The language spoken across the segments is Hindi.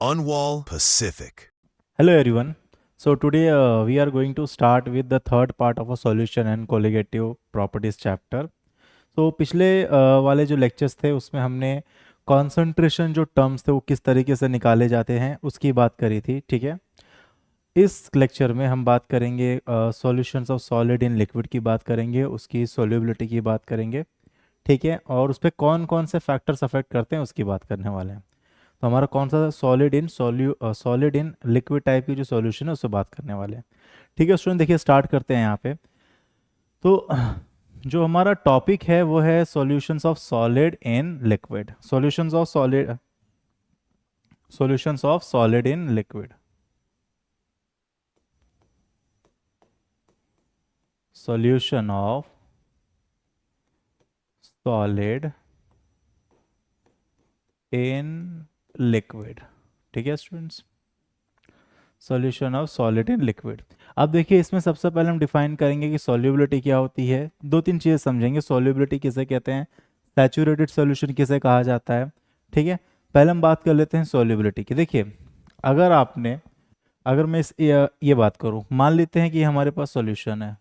Unwall Pacific. Hello everyone. So today we are going to start with the third part of a solution and colligative properties chapter. तो पिछले वाले जो लेक्चर्स थे उसमें हमने कंसंट्रेशन जो टर्म्स थे वो किस तरीके से निकाले जाते हैं उसकी बात करी थी, ठीक है। इस लेक्चर में हम बात करेंगे solutions of solid in liquid की बात करेंगे, उसकी सॉल्युबिलिटी की बात करेंगे, ठीक है, और उस पर कौन कौन से फैक्टर्स अफेक्ट करते हैं उसकी बात करने वाले हैं। तो हमारा कौन सा सॉलिड इन लिक्विड टाइप की जो सॉल्यूशन है उससे बात करने वाले हैं। ठीक है स्टूडेंट, देखिए स्टार्ट करते हैं यहाँ पे। तो जो हमारा टॉपिक है वो है solutions of solid in liquid, solutions of solid in liquid, solution of solid in liquid. ठीक है students, solution of solid in liquid. अब देखिए इसमें सबसे पहले हम डिफाइन करेंगे कि सॉल्युबिलिटी क्या होती है। दो तीन चीज़ें समझेंगे, सॉल्युबिलिटी किसे कहते हैं, सैचुरेटेड सॉल्यूशन किसे कहा जाता है। ठीक है, पहले हम बात कर लेते हैं सॉल्युबिलिटी की। देखिए अगर आपने अगर मैं ये बात करूं, मान लेते हैं कि हमारे पास सॉल्यूशन है,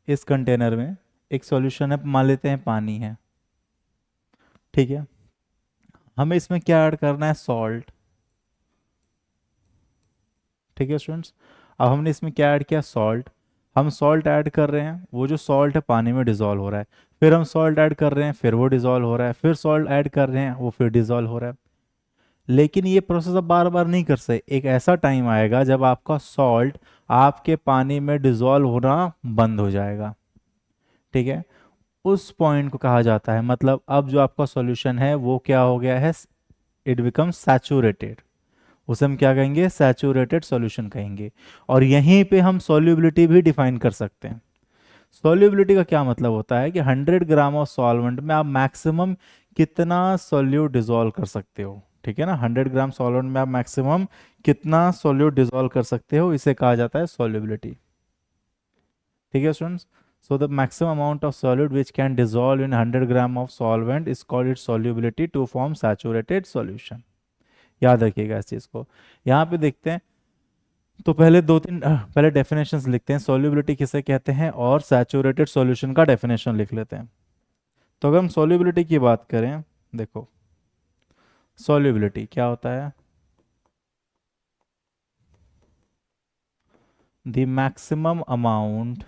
इस कंटेनर में एक सॉल्यूशन है, मान लेते हैं पानी है, ठीक है। हमें इसमें क्या ऐड करना है, सॉल्ट। ठीक है स्टूडेंट्स, अब हमने इसमें क्या ऐड किया, सॉल्ट। हम सॉल्ट ऐड कर रहे हैं, वो जो सॉल्ट है पानी में डिजोल्व हो रहा है, फिर हम सॉल्ट ऐड कर रहे हैं, फिर वो डिजोल्व हो रहा है, फिर सॉल्ट ऐड कर रहे हैं, वो फिर डिजोल्व हो रहा है। लेकिन ये प्रोसेस आप बार बार नहीं कर सकते, एक ऐसा टाइम आएगा जब आपका सॉल्ट आपके पानी में डिजोल्व होना बंद हो जाएगा। ठीक है, उस पॉइंट को कहा जाता है, मतलब अब जो आपका सॉल्यूशन है वो क्या हो गया है, इट बिकम्स सैचुरेटेड। उसे हम क्या कहेंगे, सैचुरेटेड सॉल्यूशन कहेंगे। और यहीं पे हम सॉल्युबिलिटी भी डिफाइन कर सकते हैं। सॉल्युबिलिटी का क्या मतलब होता है कि 100 ग्राम ऑफ सॉल्वेंट में आप मैक्सिमम कितना सॉल्यूट डिजोल्व कर सकते हो। ठीक है ना, 100 ग्राम सॉल्वेंट में आप मैक्सिमम कितना सॉल्यूट डिजोल्व कर सकते हो, इसे कहा जाता है सॉल्युबिलिटी। ठीक है students, so the maximum amount of solute which can dissolve in 100 gram of solvent is called its solubility to form saturated solution। याद रखिएगा इस चीज़ को। यहाँ पे देखते हैं, तो पहले दो तीन पहले डेफिनेशंस लिखते हैं, सॉल्युबिलिटी किसे कहते हैं और सैचुरेटेड सॉल्यूशन का डेफिनेशन लिख लेते हैं। तो अगर हम सॉल्युबिलिटी की बात करें, देखो सॉल्युबिलिटी क्या होता है, the maximum amount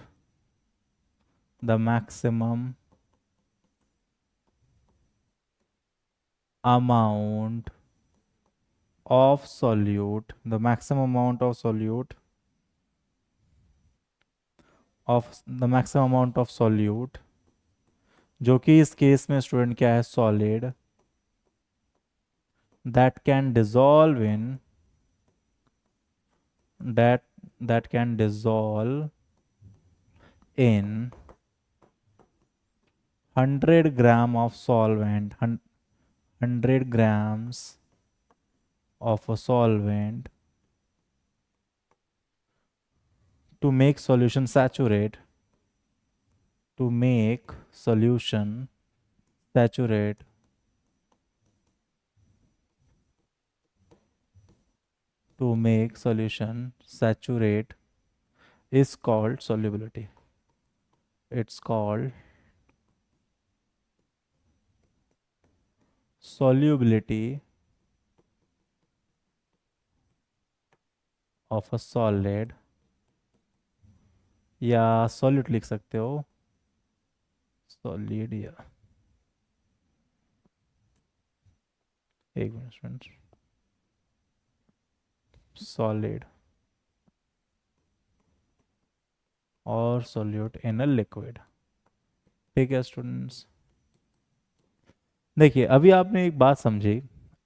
of solute, the maximum amount of solute जो कि इस केस में स्टूडेंट क्या है, solid, that can dissolve in that that can dissolve in 100 gram of solvent, 100 grams of a solvent to make solution saturate, to make solution saturate, to make solution saturate is called solubility. It's called solubility of a solid, या सॉलिड लिख सकते हो, सॉलिड, या एक मिनट, सॉलिड और सॉल्यूट इन अ लिक्विड। ठीक है स्टूडेंट्स, देखिए अभी आपने एक बात समझी,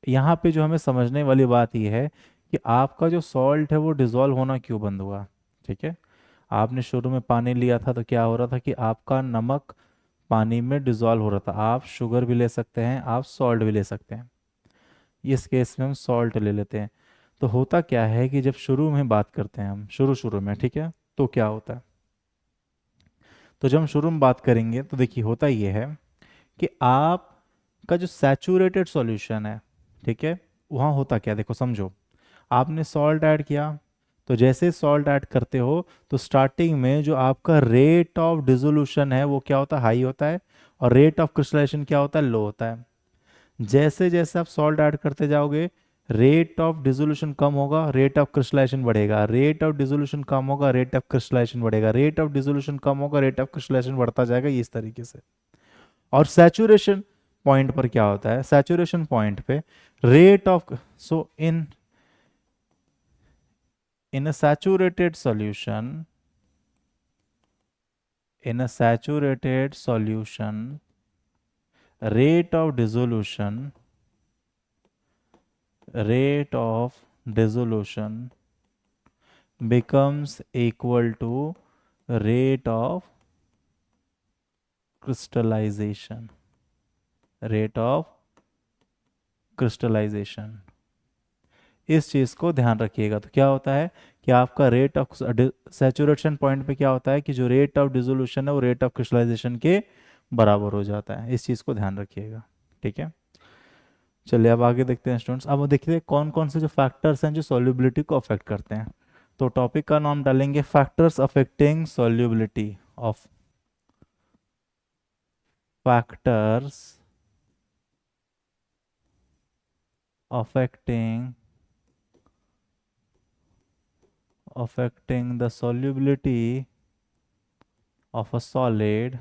यहाँ पे जो हमें समझने वाली बात यह है कि आपका जो सॉल्ट है वो डिजोल्व होना क्यों बंद हुआ। ठीक है, आपने शुरू में पानी लिया था तो क्या हो रहा था कि आपका नमक पानी में डिजोल्व हो रहा था। आप शुगर भी ले सकते हैं, आप सॉल्ट भी ले सकते हैं, इस केस में हम सॉल्ट ले लेते हैं। तो होता क्या है कि जब शुरू में बात करते हैं हम, शुरू शुरू में, ठीक है, तो क्या होता है, तो जब हम शुरू में बात करेंगे तो देखिए होता ये है कि आपका जो सैचुरेटेड सॉल्यूशन है, ठीक है, वहाँ होता क्या, देखो समझो, आपने सॉल्ट ऐड किया, तो जैसे सॉल्ट ऐड करते हो तो स्टार्टिंग में जो आपका रेट ऑफ डिसोल्यूशन है वो क्या होता है, हाई होता है, और रेट ऑफ क्रिस्टलाइजेशन क्या होता है, लो होता है। जैसे जैसे आप सॉल्ट ऐड करते जाओगे, रेट ऑफ डिसोल्यूशन कम होगा, रेट ऑफ क्रिस्टलाइजेशन बढ़ेगा, रेट ऑफ डिसोल्यूशन कम होगा, रेट ऑफ क्रिस्टलाइजेशन बढ़ेगा, रेट ऑफ डिसोल्यूशन कम होगा, रेट ऑफ क्रिस्टलाइजेशन बढ़ता जाएगा, ये इस तरीके से। और सैचुरेशन पॉइंट पर क्या होता है, सैचुरेशन पॉइंट पे rate of, so in a saturated solution, in a saturated solution, rate of dissolution, rate of dissolution becomes equal to rate of crystallization, rate of crystallization। इस चीज़ को ध्यान रखिएगा। तो क्या होता है कि आपका रेट ऑफ सैचुरेशन पॉइंट पे क्या होता है कि जो रेट ऑफ डिसोल्यूशन है वो रेट ऑफ क्रिस्टलाइजेशन के बराबर हो जाता है। इस चीज़ को ध्यान रखिएगा, ठीक है। चलिए अब आगे देखते हैं स्टूडेंट्स। अब देखते हैं कौन कौन से जो फैक्टर्स हैं जो सॉल्युबिलिटी को अफेक्ट करते हैं। तो टॉपिक का नाम डालेंगे factors affecting solubility of, factors affecting the solubility of a solid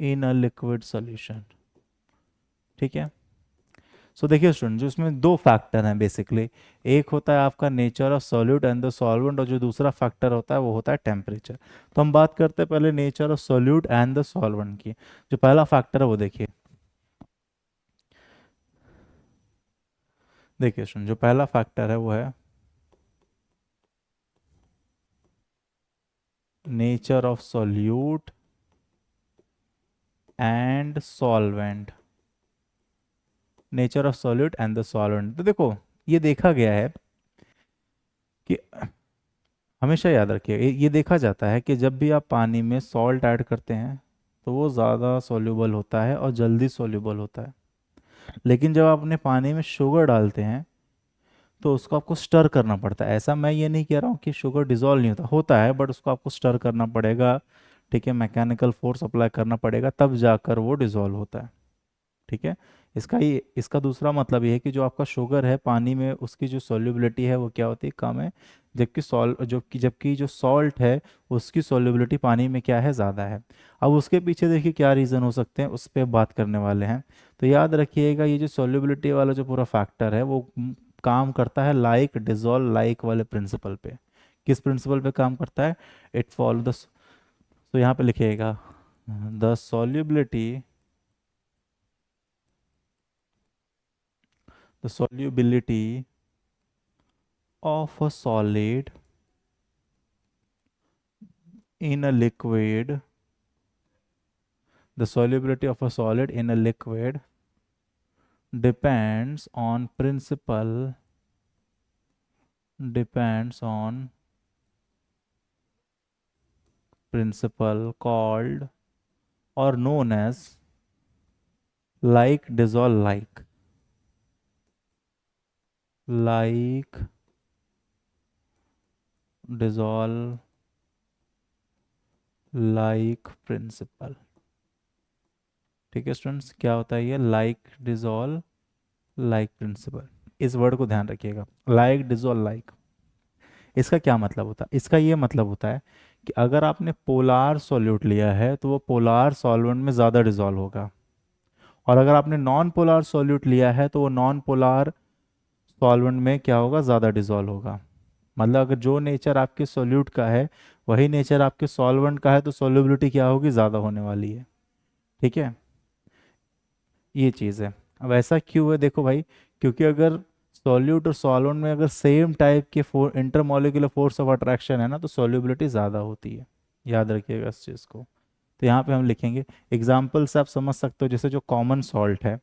in a liquid solution, ठीक है। सो देखिए स्टूडेंट, जो इसमें दो फैक्टर हैं बेसिकली, एक होता है आपका nature of solute and the solvent, और जो दूसरा फैक्टर होता है वो होता है टेम्परेचर। तो हम बात करते हैं पहले nature of solute and the solvent की। जो पहला फैक्टर है वो देखिए, देखिए स्टूडेंट, जो पहला फैक्टर है वो है nature of solute and solvent, nature of solute and the solvent. तो देखो, ये देखा गया है कि हमेशा याद रखिए, ये देखा जाता है कि जब भी आप पानी में सॉल्ट ऐड करते हैं तो वो ज़्यादा सॉल्यूबल होता है और जल्दी सॉल्यूबल होता है। लेकिन जब आप अपने पानी में शुगर डालते हैं तो उसको आपको स्टर करना पड़ता है। ऐसा मैं ये नहीं कह रहा हूँ कि शुगर डिजोल्व नहीं होता, होता है, बट उसको आपको स्टर करना पड़ेगा, ठीक है, मैकेनिकल फोर्स अप्लाई करना पड़ेगा, तब जाकर वो डिजोल्व होता है, ठीक है। इसका दूसरा मतलब ये है कि जो आपका शुगर है पानी में, उसकी जो सॉल्युबिलिटी है वो क्या होती है, कम है, जबकि जो सॉल्ट है उसकी सॉल्युबिलिटी पानी में क्या है, ज़्यादा है। अब उसके पीछे देखिए क्या रीज़न हो सकते हैं, उस पर बात करने वाले हैं। तो याद रखिएगा, ये जो सॉल्युबिलिटी वाला जो पूरा फैक्टर है वो काम करता है लाइक डिजोल्व लाइक वाले प्रिंसिपल पे। किस प्रिंसिपल पे काम करता है, इट फॉलो द, तो यहाँ पे लिखिएगा the solubility, the solubility of a solid in a liquid, the solubility of a solid in a liquid depends on principle called or known as like dissolve like dissolve like principle, ठीक है स्टूडेंट्स। क्या होता है ये लाइक डिजोल्व लाइक प्रिंसिपल, इस वर्ड को ध्यान रखिएगा, लाइक डिजोल्व लाइक। इसका क्या मतलब होता है, इसका ये मतलब होता है कि अगर आपने पोलार सॉल्यूट लिया है तो वो पोलार सॉल्वेंट में ज़्यादा डिजोल्व होगा, और अगर आपने नॉन पोलार सॉल्यूट लिया है तो वो नॉन पोलार सॉल्वेंट में क्या होगा, ज़्यादा डिजोल्व होगा। मतलब अगर जो नेचर आपके सॉल्यूट का है वही नेचर आपके सॉल्वेंट का है तो सॉल्युबिलिटी क्या होगी, ज़्यादा होने वाली है, ठीक है। ये चीज़ है। अब ऐसा क्यों है, देखो भाई, क्योंकि अगर सॉल्यूट और सॉल्वेंट में अगर सेम टाइप के इंटरमॉलिक्यूलर फोर्स ऑफ अट्रैक्शन है ना तो सॉल्युबिलिटी ज़्यादा होती है, याद रखिएगा इस चीज़ को। तो यहाँ पे हम लिखेंगे एग्जाम्पल से आप समझ सकते हो, जैसे जो कॉमन सॉल्ट है,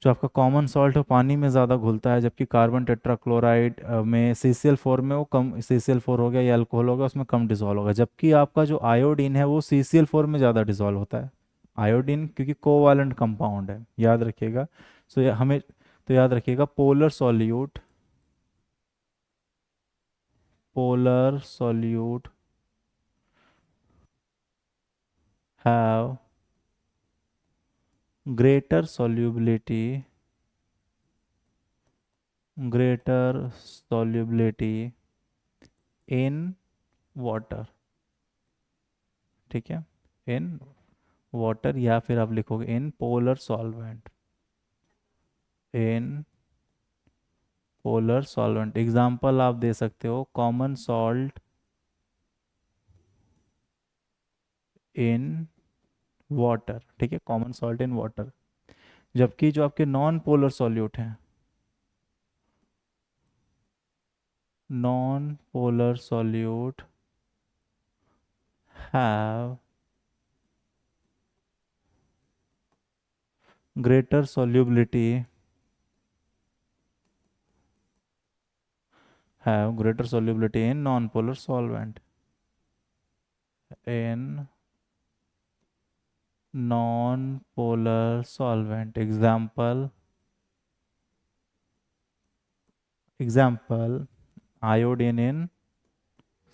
जो आपका कॉमन सॉल्ट है पानी में ज़्यादा घुलता है, जबकि कार्बन टेट्राक्लोराइड में CCl4 में वो कम, CCl4 हो गया या अल्कोहल हो गया उसमें कम डिजोल्व होगा, जबकि आपका जो आयोडीन है वो CCl4 में ज़्यादा डिजोल्व होता है। आयोडीन क्योंकि कोवालेंट कंपाउंड है, याद रखिएगा। सो हमें तो याद रखिएगा, polar solute have greater solubility greater solubility in water, ठीक है, इन वाटर, या फिर आप लिखोगे in polar solvent, in polar solvent. Example आप दे सकते हो कॉमन सॉल्ट इन वाटर, ठीक है, कॉमन सॉल्ट इन वाटर। जबकि जो आपके नॉन पोलर सॉल्यूट हैं, non polar solute have greater solubility have greater solubility in non-polar solvent, in non-polar solvent। Example iodine in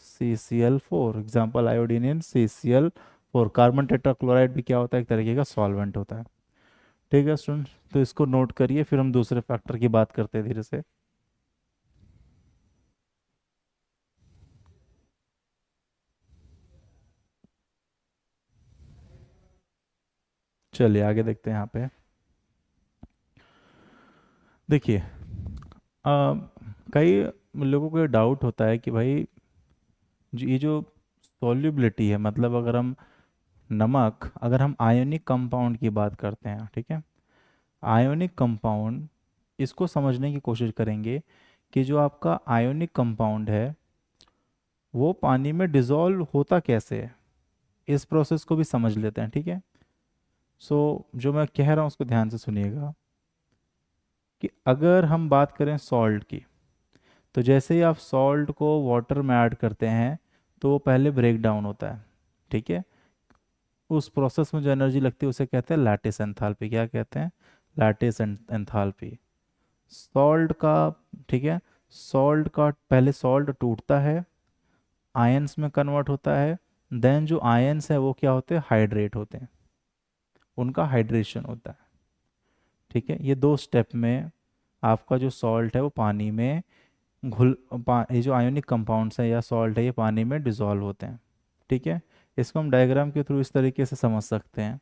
CCl4, example iodine in CCl4। Carbon tetrachloride भी क्या होता है, एक तरीके का सॉल्वेंट होता है। ठीक है स्टूडेंट, तो इसको नोट करिए, फिर हम दूसरे फैक्टर की बात करते हैं धीरे से। चलिए आगे देखते हैं यहाँ पे। देखिए, कई लोगों को डाउट होता है कि भाई ये जो सॉल्युबिलिटी है, मतलब अगर हम नमक, अगर हम आयोनिक कंपाउंड की बात करते हैं, ठीक है, आयोनिक कंपाउंड, इसको समझने की कोशिश करेंगे कि जो आपका आयोनिक कंपाउंड है वो पानी में डिसॉल्व होता कैसे है, इस प्रोसेस को भी समझ लेते हैं, ठीक है। सो जो मैं कह रहा हूँ उसको ध्यान से सुनिएगा कि अगर हम बात करें सॉल्ट की, तो जैसे ही आप सॉल्ट को वाटर में ऐड करते हैं तो वो पहले ब्रेक डाउन होता है, ठीक है। उस प्रोसेस में जो एनर्जी लगती है उसे कहते हैं लैटिस एंथैल्पी। क्या कहते हैं? लैटिस एंथैल्पी सॉल्ट का, ठीक है। सॉल्ट का पहले सॉल्ट टूटता है, आयंस में कन्वर्ट होता है, देन जो आयंस है वो क्या होते हैं, हाइड्रेट होते हैं, उनका हाइड्रेशन होता है, ठीक है। ये दो स्टेप में आपका जो सॉल्ट है वो पानी में ये जो आयोनिक कंपाउंड्स है या सॉल्ट है ये पानी में डिसॉल्व होते हैं, ठीक है। इसको हम डायग्राम के थ्रू इस तरीके से समझ सकते हैं।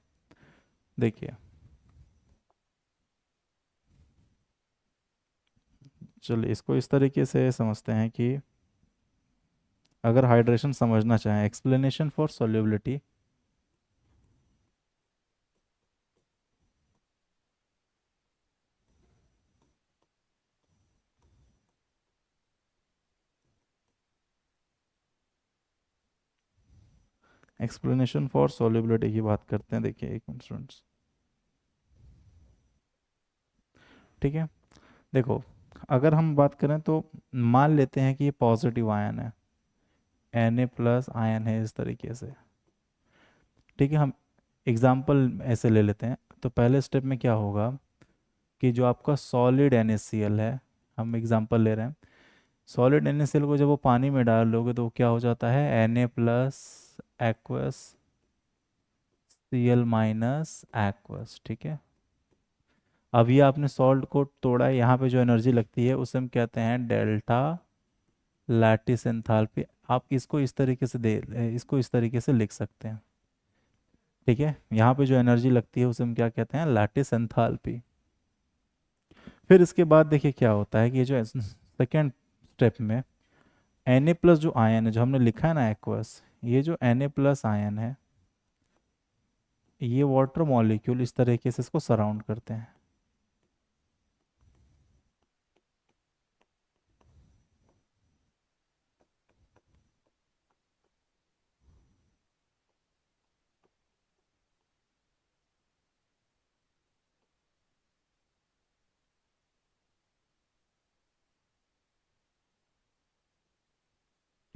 देखिए, चलिए इसको इस तरीके से समझते हैं कि अगर हाइड्रेशन समझना चाहें, explanation for solubility, explanation for solubility की बात करते हैं। देखिए एक मिनट स्टूडेंट्स, ठीक है। देखो, अगर हम बात करें तो मान लेते हैं कि ये पॉजिटिव आयन है, Na+ आयन है इस तरीके से, ठीक है। हम एग्जाम्पल ऐसे ले लेते हैं। तो पहले स्टेप में क्या होगा कि जो आपका सॉलिड NaCl है, हम एग्जांपल ले रहे हैं, सॉलिड NaCl को जब वो पानी में डाल लोगे तो वो क्या हो जाता है, Na+ एक्वस Cl- एक्वस, ठीक है। अभी आपने सॉल्ट को तोड़ा है, यहाँ पे जो एनर्जी लगती है उसे हम कहते हैं डेल्टा लैटिस एंथैल्पी। आप इसको इस तरीके से इसको इस तरीके से लिख सकते हैं, ठीक है। यहाँ पे जो एनर्जी लगती है उसे हम क्या कहते हैं, लैटिस एंथैल्पी। फिर इसके बाद देखिए क्या होता है कि ये जो सेकेंड स्टेप में Na+ जो आयन है, जो हमने लिखा है ना एक्वस, ये जो Na+ आयन है, ये वाटर मॉलिक्यूल इस तरीके से इसको सराउंड करते हैं,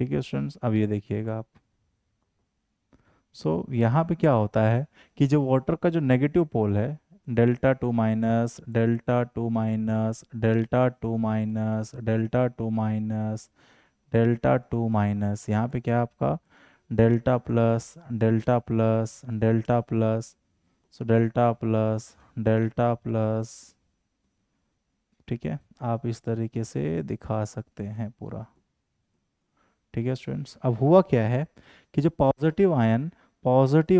ठीक है स्टूडेंट्स। अब ये देखिएगा आप, सो यहाँ पे क्या होता है कि जो वाटर का जो नेगेटिव पोल है, delta two minus, delta two minus, delta two minus, delta two minus, delta two minus, यहाँ पे क्या है आपका delta plus, delta plus, delta plus, so delta plus, delta plus. ठीक है, आप इस तरीके से दिखा सकते हैं पूरा। ठीक है स्टूडेंट्स, अब हुआ क्या है कि जो positive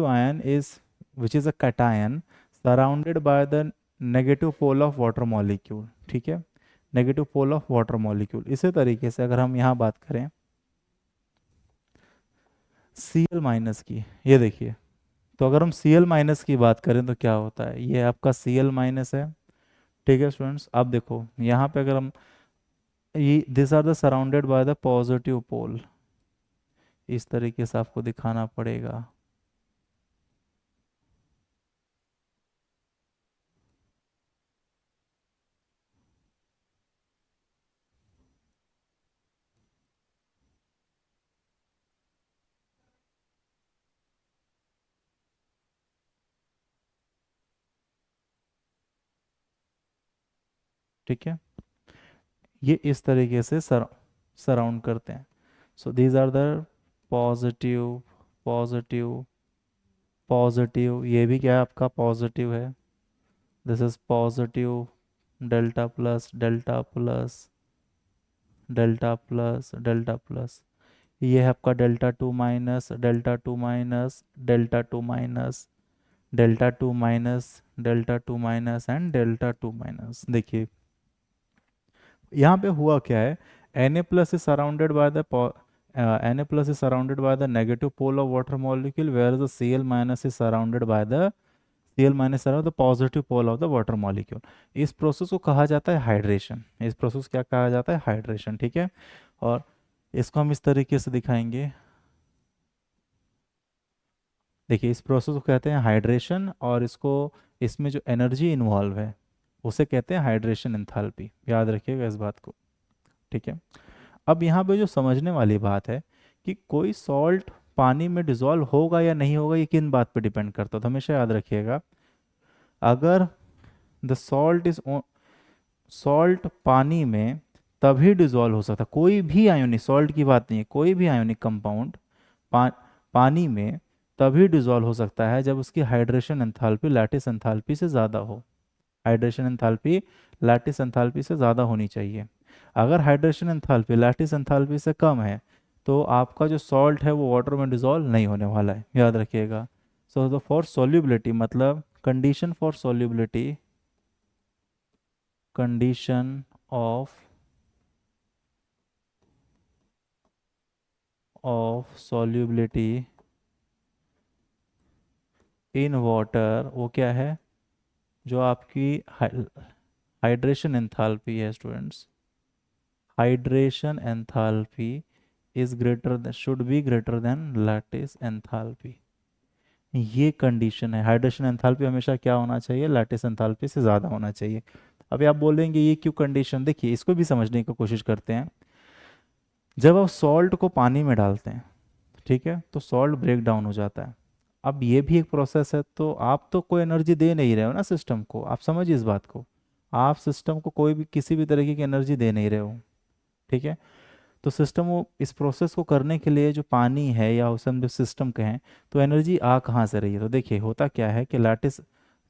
ion is which is a cation surrounded by the negative pole of water molecule. ठीक है, negative pole of water molecule. इसी तरीके से अगर हम यहाँ बात करें Cl माइनस की, ये देखिए, तो अगर हम Cl माइनस की बात करें तो क्या होता है, ये आपका Cl माइनस है। ठीक है स्टूडेंट्स, अब देखो यहाँ पे अगर हम ये this are the surrounded by the positive pole, इस तरीके से आपको दिखाना पड़ेगा। ठीक है, ये इस तरीके से सराउंड करते हैं। So these are the positive, positive, positive, ये भी क्या है आपका पॉजिटिव है, this is positive, delta plus, delta plus, delta plus, delta plus, ये है आपका delta two minus, delta two minus, delta two minus, delta two minus, delta two minus and delta two minus. देखिए यहाँ पे हुआ क्या है, Na plus is surrounded by the Na plus is surrounded by the negative pole of water molecule, whereas the Cl minus is surrounded by the Cl minus around the positive pole of the water molecule। इस प्रोसेस को कहा जाता है हाइड्रेशन। इस प्रोसेस क्या कहा जाता है, हाइड्रेशन। ठीक है, और इसको हम इस तरीके से दिखाएंगे। देखिए इस प्रोसेस को कहते हैं हाइड्रेशन, और इसको, इसमें जो एनर्जी इन्वॉल्व है उसे कहते हैं हाइड्रेशन एंथैल्पी। याद रखिएगा इस बात को। ठीक है, अब यहाँ पे जो समझने वाली बात है कि कोई सॉल्ट पानी में डिसॉल्व होगा या नहीं होगा, ये किन बात पे डिपेंड करता है, तो हमेशा याद रखिएगा, अगर द सॉल्ट इज, सॉल्ट पानी में तभी डिसॉल्व हो सकता है, कोई भी आयोनिक, सॉल्ट की बात नहीं है, कोई भी आयोनिक कंपाउंड पानी में तभी डिसॉल्व हो सकता है जब उसकी हाइड्रेशन एंथैल्पी लैटिस एंथैल्पी से ज़्यादा हो। हाइड्रेशन एंथैल्पी लैटिस एंथैल्पी से ज़्यादा होनी चाहिए। अगर हाइड्रेशन एंथैल्पी लैटिस एंथैल्पी से कम है तो आपका जो सॉल्ट है वो वाटर में डिसॉल्व नहीं होने वाला है, याद रखिएगा। सो द फॉर सॉल्युबिलिटी, मतलब condition for solubility, condition of solubility in water, वो क्या है, जो आपकी हाइड्रेशन एंथैल्पी है students, hydration enthalpy is greater, should be greater than lattice enthalpy. ये कंडीशन है, हाइड्रेशन एंथैल्पी हमेशा क्या होना चाहिए, लैटिस एंथैल्पी से ज़्यादा होना चाहिए। अभी आप बोलेंगे ये क्यों कंडीशन, देखिए इसको भी समझने की कोशिश करते हैं। जब आप सॉल्ट को पानी में डालते हैं, ठीक है, तो सॉल्ट ब्रेक डाउन हो जाता है। अब ये भी एक प्रोसेस है, तो आप तो कोई एनर्जी दे नहीं रहे हो ना सिस्टम को, आप समझिए इस बात को, आप सिस्टम को कोई भी किसी भी तरीके की एनर्जी दे नहीं रहे हो। ठीक है, तो सिस्टम वो इस प्रोसेस को करने के लिए जो पानी है या उसे हम जो सिस्टम कहें, तो एनर्जी आ कहाँ से रही है, तो देखिए होता क्या है कि लैटिस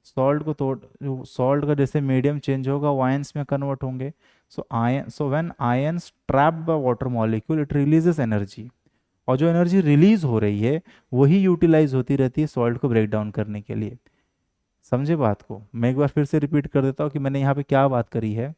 सॉल्ट को तोड़, जो सॉल्ट का जैसे मीडियम चेंज होगा वो आयंस में कन्वर्ट होंगे। So when ions trapped by water molecule it releases energy, और जो एनर्जी रिलीज हो रही है वही यूटिलाइज होती रहती है सॉल्ट को ब्रेक डाउन करने के लिए। समझे बात को, मैं एक बार फिर से रिपीट कर देता हूँ कि मैंने यहाँ पे क्या बात करी है।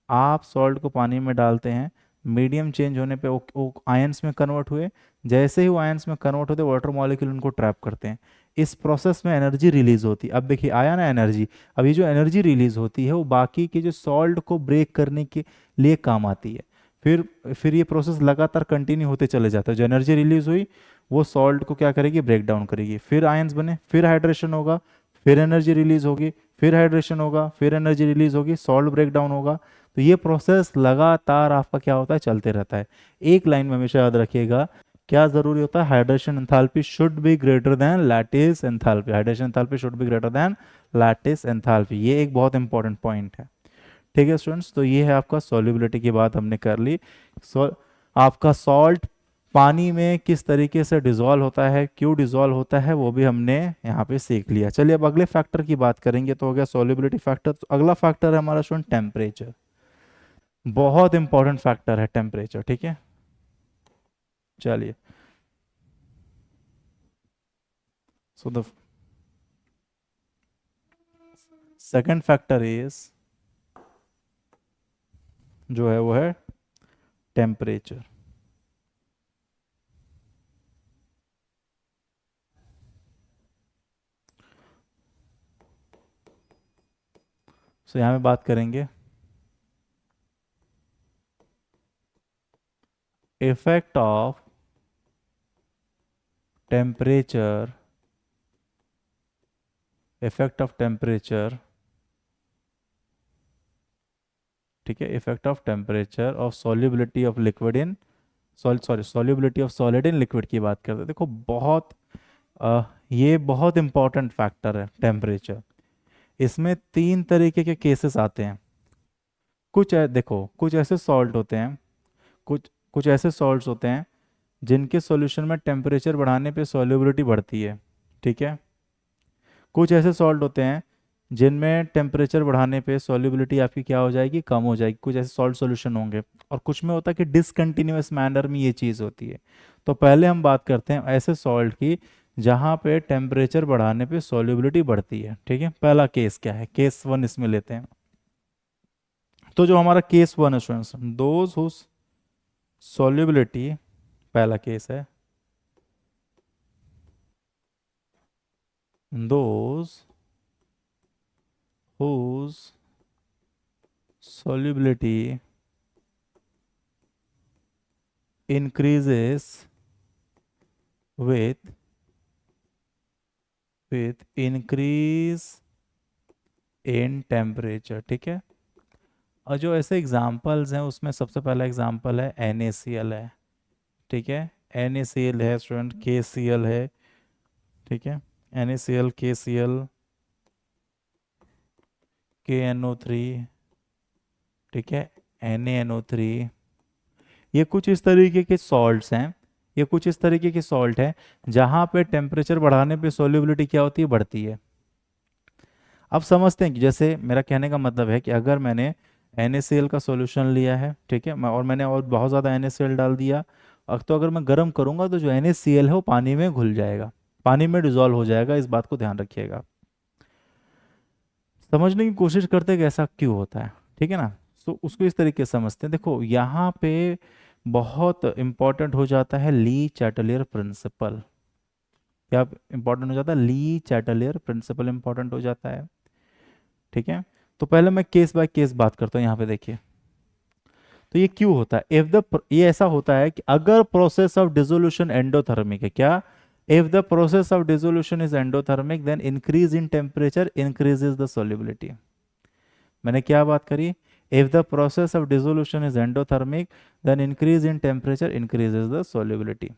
आप सॉल्ट को पानी में डालते हैं, मीडियम चेंज होने पे वो आयंस में कन्वर्ट हुए, जैसे ही वो आयंस में कन्वर्ट होते वाटर मॉलिक्यूल उनको ट्रैप करते हैं। इस प्रोसेस में एनर्जी रिलीज होती है। अब देखिए आया ना एनर्जी, अब ये जो एनर्जी रिलीज होती है वो बाकी के जो सॉल्ट को ब्रेक करने के लिए काम आती है। फिर ये प्रोसेस लगातार कंटिन्यू होते चले जाता है। जो एनर्जी रिलीज हुई वो सॉल्ट को क्या करेगी, ब्रेक डाउन करेगी, फिर आयंस बने, फिर हाइड्रेशन होगा, फिर एनर्जी रिलीज होगी, फिर हाइड्रेशन होगा, फिर एनर्जी रिलीज होगी, सॉल्ट ब्रेक डाउन होगा। तो ये प्रोसेस लगातार आपका क्या होता है, चलते रहता है। एक लाइन में हमेशा याद रखिएगा क्या जरूरी होता है? Hydration enthalpy should be greater than lattice enthalpy, hydration enthalpy should be greater than lattice enthalpy, ये एक बहुत इंपॉर्टेंट पॉइंट है। ठीक है स्टूडेंट्स, तो ये है आपका सॉल्युबिलिटी की बात हमने कर ली। सो आपका सॉल्ट पानी में किस तरीके से डिजोल्व होता है, क्यों डिजोल्व होता है, वो भी हमने यहाँ पे सीख लिया। चलिए अब अगले फैक्टर की बात करेंगे। तो हो गया सॉल्युबिलिटी फैक्टर। तो अगला फैक्टर है हमारा स्टूडेंट टेम्परेचर। बहुत इंपॉर्टेंट फैक्टर है टेम्परेचर। ठीक है, चलिए। So the second factor is, जो है वो है टेम्परेचर। सो यहाँ पे बात करेंगे effect of temperature, effect of temperature. ठीक है, effect of temperature of solubility of liquid in solubility of solid in liquid की बात करते हैं। देखो बहुत ये बहुत इंपॉर्टेंट फैक्टर है टेम्परेचर। इसमें तीन तरीके के केसेस आते हैं। देखो कुछ ऐसे सॉल्ट होते हैं, कुछ कुछ ऐसे सॉल्ट्स होते हैं जिनके सॉल्यूशन में टेम्परेचर बढ़ाने पे सॉल्युबिलिटी बढ़ती है। ठीक है, कुछ ऐसे सॉल्ट होते हैं जिनमें टेम्परेचर बढ़ाने पे सॉल्युबिलिटी आपकी क्या हो जाएगी, कम हो जाएगी। कुछ ऐसे सॉल्ट सॉल्यूशन होंगे। और कुछ में होता है कि डिसकंटिन्यूअस मैनर में ये चीज़ होती है। तो पहले हम बात करते हैं ऐसे सॉल्ट की जहाँ पे टेम्परेचर बढ़ाने पे सॉल्युबिलिटी बढ़ती है। ठीक है, पहला केस क्या है, केस वन इसमें लेते हैं। तो जो हमारा केस वन है स्टूडेंट्स, दोज हुज सॉल्युबिलिटी, पहला केस है those whose solubility increases with increase in temperature। ठीक है, और जो ऐसे एग्जांपल्स हैं उसमें सबसे पहला एग्जांपल है NaCl है। ठीक है, NaCl है स्टूडेंट, KCl है। ठीक है, NaCl, KCl, KNO3। ठीक है, NaNO3। ये कुछ इस तरीके के सॉल्ट्स हैं, ये कुछ इस तरीके के सॉल्ट हैं जहाँ पे टेम्परेचर बढ़ाने पे सॉल्युबिलिटी क्या होती है, बढ़ती है। अब समझते हैं कि जैसे मेरा कहने का मतलब है कि अगर मैंने NaCl का सॉल्यूशन लिया है, ठीक है, मैं और मैंने और बहुत ज़्यादा NaCl डाल दिया। अब तो अगर मैं गर्म करूँगा तो जो NaCl है वो पानी में घुल जाएगा, पानी में डिजोल्व हो जाएगा। इस बात को ध्यान रखिएगा। समझने की कोशिश करते हैं कि ऐसा क्यों होता है। ठीक है ना, तो उसको इस तरीके से समझते हैं। देखो यहाँ पे बहुत इंपॉर्टेंट हो जाता है ली चैटलियर प्रिंसिपल। क्या इंपॉर्टेंट हो जाता है? ली चैटलियर प्रिंसिपल इंपॉर्टेंट हो जाता है। ठीक है, तो पहले मैं केस बाय केस बात करता हूँ। यहाँ पे देखिए, तो ये क्यों होता है? ये ऐसा होता है कि अगर प्रोसेस ऑफ डिसोल्यूशन एंडोथर्मिक है, क्या? If the process of dissolution is endothermic then increase in temperature increases the solubility. मैंने क्या बात करी? If the process of dissolution is endothermic then increase in temperature increases the solubility.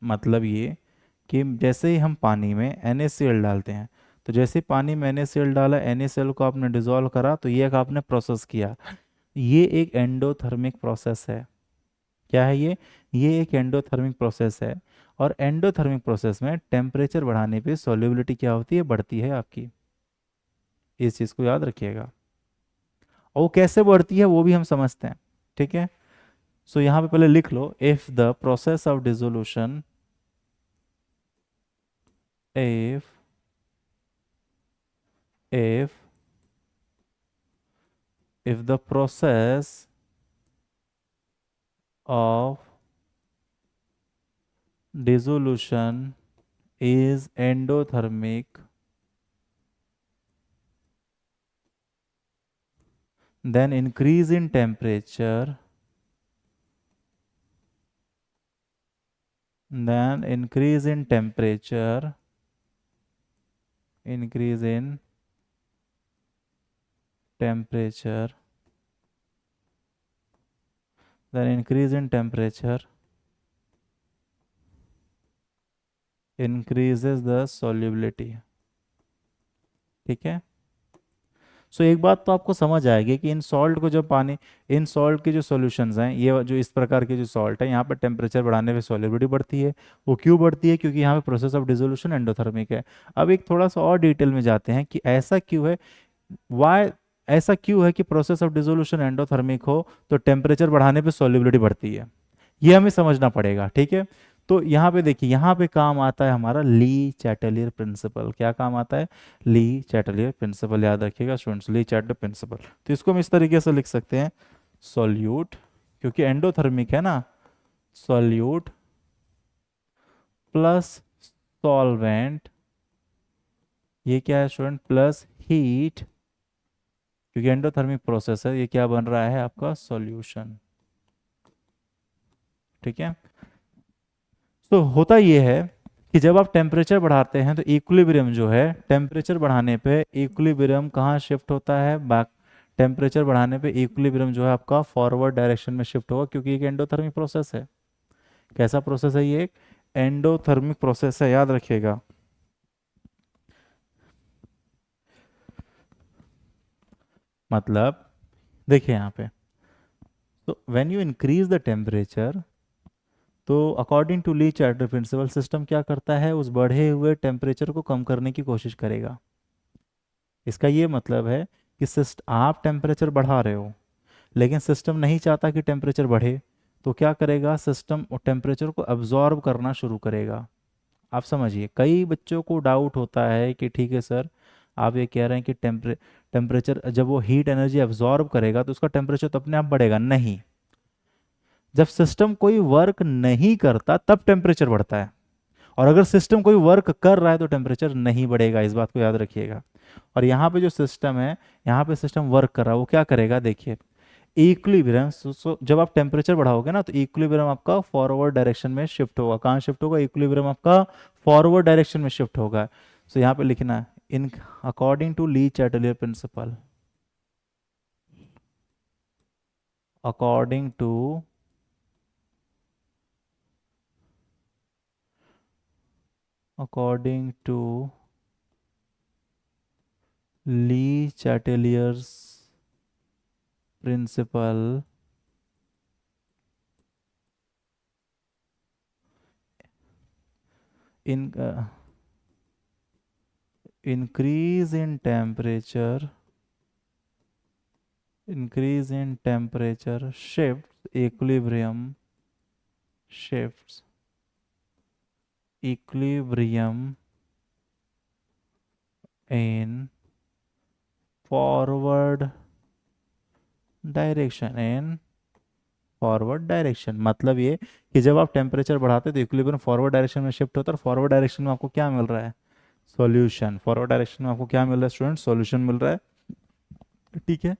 मतलब ये कि जैसे ही हम पानी में NaCl डालते हैं, तो जैसे ही पानी में NaCl डाला, NaCl को आपने डिजोल्व करा, तो ये एक आपने प्रोसेस किया। ये एक एंडोथर्मिक प्रोसेस है। क्या है ये एक एंडोथर्मिक प्रोसेस है। और एंडोथर्मिक प्रोसेस में टेम्परेचर बढ़ाने पे सॉल्युबिलिटी क्या होती है, बढ़ती है आपकी। इस चीज़ को याद रखिएगा। और वो कैसे बढ़ती है वो भी हम समझते हैं। ठीक है, सो यहाँ पे पहले लिख लो, if the process of dissolution, if if if the process of dissolution is endothermic, then increase in temperature, then increase in temperature, increase in temperature, then increase in temperature increases the solubility. ठीक है। सो एक बात तो आपको समझ आएगी कि इन सॉल्ट को जब पानी, इन सॉल्ट के जो सॉल्यूशंस हैं, ये जो इस प्रकार के जो सॉल्ट है, यहाँ पर टेम्परेचर बढ़ाने पे सॉल्युबिलिटी बढ़ती है। वो क्यों बढ़ती है? क्योंकि यहाँ पे प्रोसेस ऑफ डिसोल्यूशन एंडोथर्मिक है। अब एक थोड़ा सा और डिटेल में जाते हैं कि ऐसा क्यों है, वाई, ऐसा क्यों है कि प्रोसेस ऑफ डिसोल्यूशन एंडोथर्मिक हो तो टेम्परेचर बढ़ाने पे सॉल्युबिलिटी बढ़ती है, ये हमें समझना पड़ेगा। ठीक है। तो यहाँ पे देखिए, यहाँ पे काम आता है हमारा ली चैटेलियर प्रिंसिपल। क्या काम आता है? ली चैटेलियर प्रिंसिपल, याद रखिएगा स्टूडेंट्स, ली चैटेलियर प्रिंसिपल। तो इसको हम इस तरीके से लिख सकते हैं, सॉल्यूट, क्योंकि एंडोथर्मिक है ना, सॉल्यूट प्लस सॉल्वेंट, ये क्या है स्टूडेंट, प्लस हीट, क्योंकि एंडोथर्मिक प्रोसेस है, ये क्या बन रहा है आपका, सॉल्यूशन। ठीक है। तो होता ये है कि जब आप टेम्परेचर बढ़ाते हैं तो इक्विलिब्रियम जो है, टेम्परेचर बढ़ाने पे इक्विलिब्रियम कहाँ शिफ्ट होता है, बैक। टेम्परेचर बढ़ाने पे इक्विलिब्रियम जो है आपका फॉरवर्ड डायरेक्शन में शिफ्ट होगा, क्योंकि एक एंडोथर्मिक प्रोसेस है। कैसा प्रोसेस है ये? एक एंडोथर्मिक प्रोसेस है, याद रखिएगा। मतलब देखिए यहाँ पे, तो when you increase the temperature, तो according to Le Chatelier principle, system क्या करता है, उस बढ़े हुए टेम्परेचर को कम करने की कोशिश करेगा। इसका ये मतलब है कि आप टेम्परेचर बढ़ा रहे हो, लेकिन सिस्टम नहीं चाहता कि टेम्परेचर बढ़े, तो क्या करेगा सिस्टम, टेम्परेचर को अब्जॉर्ब करना शुरू करेगा। आप समझिए, कई बच्चों को डाउट होता है कि ठीक है सर, आप ये कह रहे हैं कि टेम्परेचर जब वो हीट एनर्जी अब्जॉर्ब करेगा तो उसका टेम्परेचर तो अपने आप बढ़ेगा। नहीं, जब सिस्टम कोई वर्क नहीं करता तब टेम्परेचर बढ़ता है, और अगर सिस्टम कोई वर्क कर रहा है तो टेम्परेचर नहीं बढ़ेगा, इस बात को याद रखिएगा। और यहाँ पे जो सिस्टम है, यहाँ पे सिस्टम वर्क कर रहा है, वो क्या करेगा देखिए, इक्विलिब्रियम। जब आप टेम्परेचर बढ़ाओगे ना तो इक्विलिब्रियम आपका फॉरवर्ड डायरेक्शन में शिफ्ट होगा। कहाँ शिफ्ट होगा? इक्विलिब्रियम आपका फॉरवर्ड डायरेक्शन में शिफ्ट होगा। सो यहाँ पे लिखना है, in according to Le Chatelier principle, according to according to Le Chatelier's principle, in increase in temperature, increase in temperature shifts equilibrium in forward direction. मतलब ये कि जब आप टेम्परेचर बढ़ाते हैं तो इक्विलिब्रियम फॉरवर्ड डायरेक्शन में शिफ्ट होता है, और फॉरवर्ड डायरेक्शन में आपको क्या मिल रहा है? सॉल्यूशन। फॉरवर्ड डायरेक्शन में आपको क्या मिल रहा है स्टूडेंट? सॉल्यूशन मिल रहा है। ठीक है।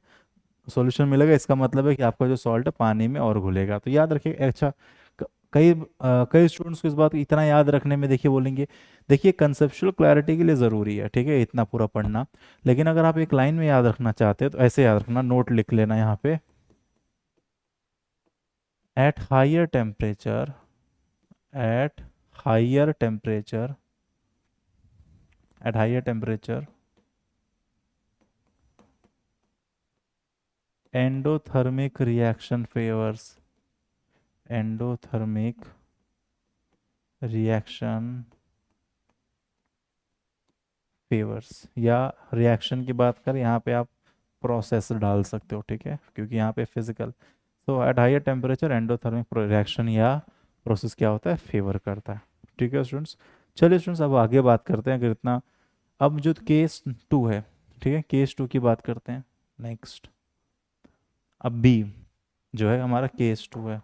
सॉल्यूशन मिलेगा, इसका मतलब है कि आपका जो सॉल्ट है पानी में और घुलेगा। तो याद रखिए। अच्छा, कई स्टूडेंट्स को इस बात को इतना याद रखने में देखिए बोलेंगे, देखिए कंसेप्चुअल क्लैरिटी के लिए ज़रूरी है, ठीक है, इतना पूरा पढ़ना। लेकिन अगर आप एक लाइन में याद रखना चाहते हैं तो ऐसे याद रखना, नोट लिख लेना यहाँ पे, at higher temperature, at higher temperature, at higher temperature endothermic reaction favours, endothermic reaction favours, या रिएक्शन की बात करें यहाँ पे आप प्रोसेस डाल सकते हो, ठीक है, क्योंकि यहाँ पे फिजिकल। तो at higher temperature endothermic reaction या प्रोसेस क्या होता है, फेवर करता है। ठीक है स्टूडेंट्स। चलिए स्टूडेंट्स, अब आगे बात करते हैं, अगर इतना। अब जो केस टू है, ठीक है, केस टू की बात करते हैं नेक्स्ट। अब बी जो है हमारा केस टू है।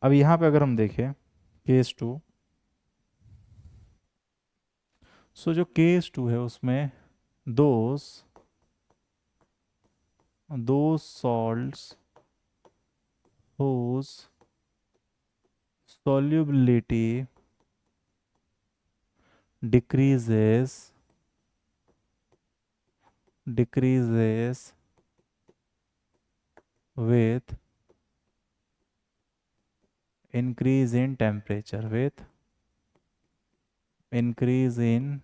अब यहाँ पे अगर हम देखें केस टू, सो जो केस टू है उसमें दोस those salts whose solubility decreases with increase in temperature with increase in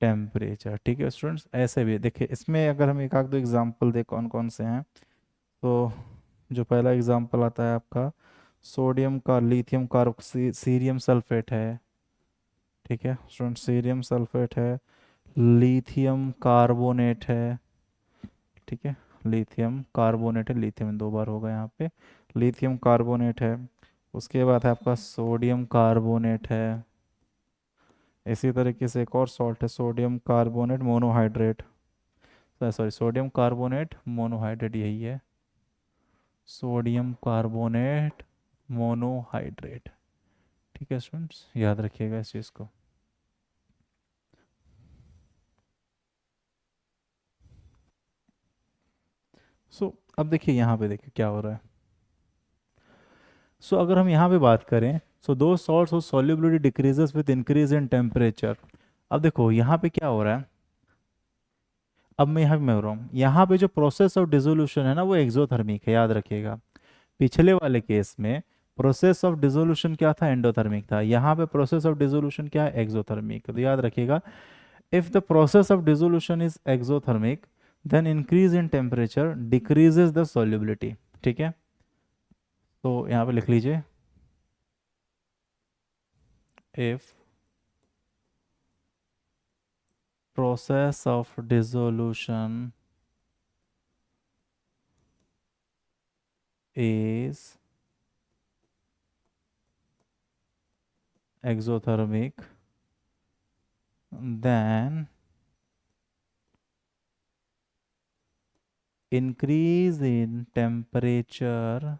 temperature. ठीक है स्टूडेंट्स, ऐसे भी देखिए, इसमें अगर हम एक आध दो एग्जांपल दें कौन कौन से हैं, तो जो पहला एग्जांपल आता है आपका सोडियम का लिथियम कार्बोक्सी सीरियम सल्फेट है। ठीक है स्टूडेंट, सीरियम सल्फेट है, लिथियम कार्बोनेट है। ठीक है, लिथियम कार्बोनेट है, लिथियम दो बार होगा यहाँ पे, लिथियम कार्बोनेट है। उसके बाद है आपका सोडियम कार्बोनेट है। इसी तरीके से एक और सॉल्ट है, sodium carbonate monohydrate, sorry sodium carbonate monohydrate, यही है सोडियम कार्बोनेट मोनोहाइड्रेट। ठीक है स्टूडेंट्स, याद रखिएगा इस चीज़ को। अब देखिए यहाँ पे देखिए क्या हो रहा है। अगर हम यहाँ पे बात करें, दो salts whose solubility decreases with increase in temperature. अब देखो यहाँ पे क्या हो रहा है, अब मैं यहाँ पे मैं हो रहा हूँ, यहाँ पे जो प्रोसेस ऑफ डिसोल्यूशन है ना वो एक्सोथर्मिक है, याद रखिएगा। पिछले वाले केस में प्रोसेस ऑफ डिसोल्यूशन क्या था, एंडोथर्मिक था। यहाँ पे प्रोसेस ऑफ डिसोल्यूशन क्या है, एक्सोथर्मिक। तो याद रखिएगा, if the process of dissolution is exothermic then increase in temperature decreases the solubility. ठीक है, तो यहाँ पे लिख लीजिए, if process of dissolution is exothermic, then increase in temperature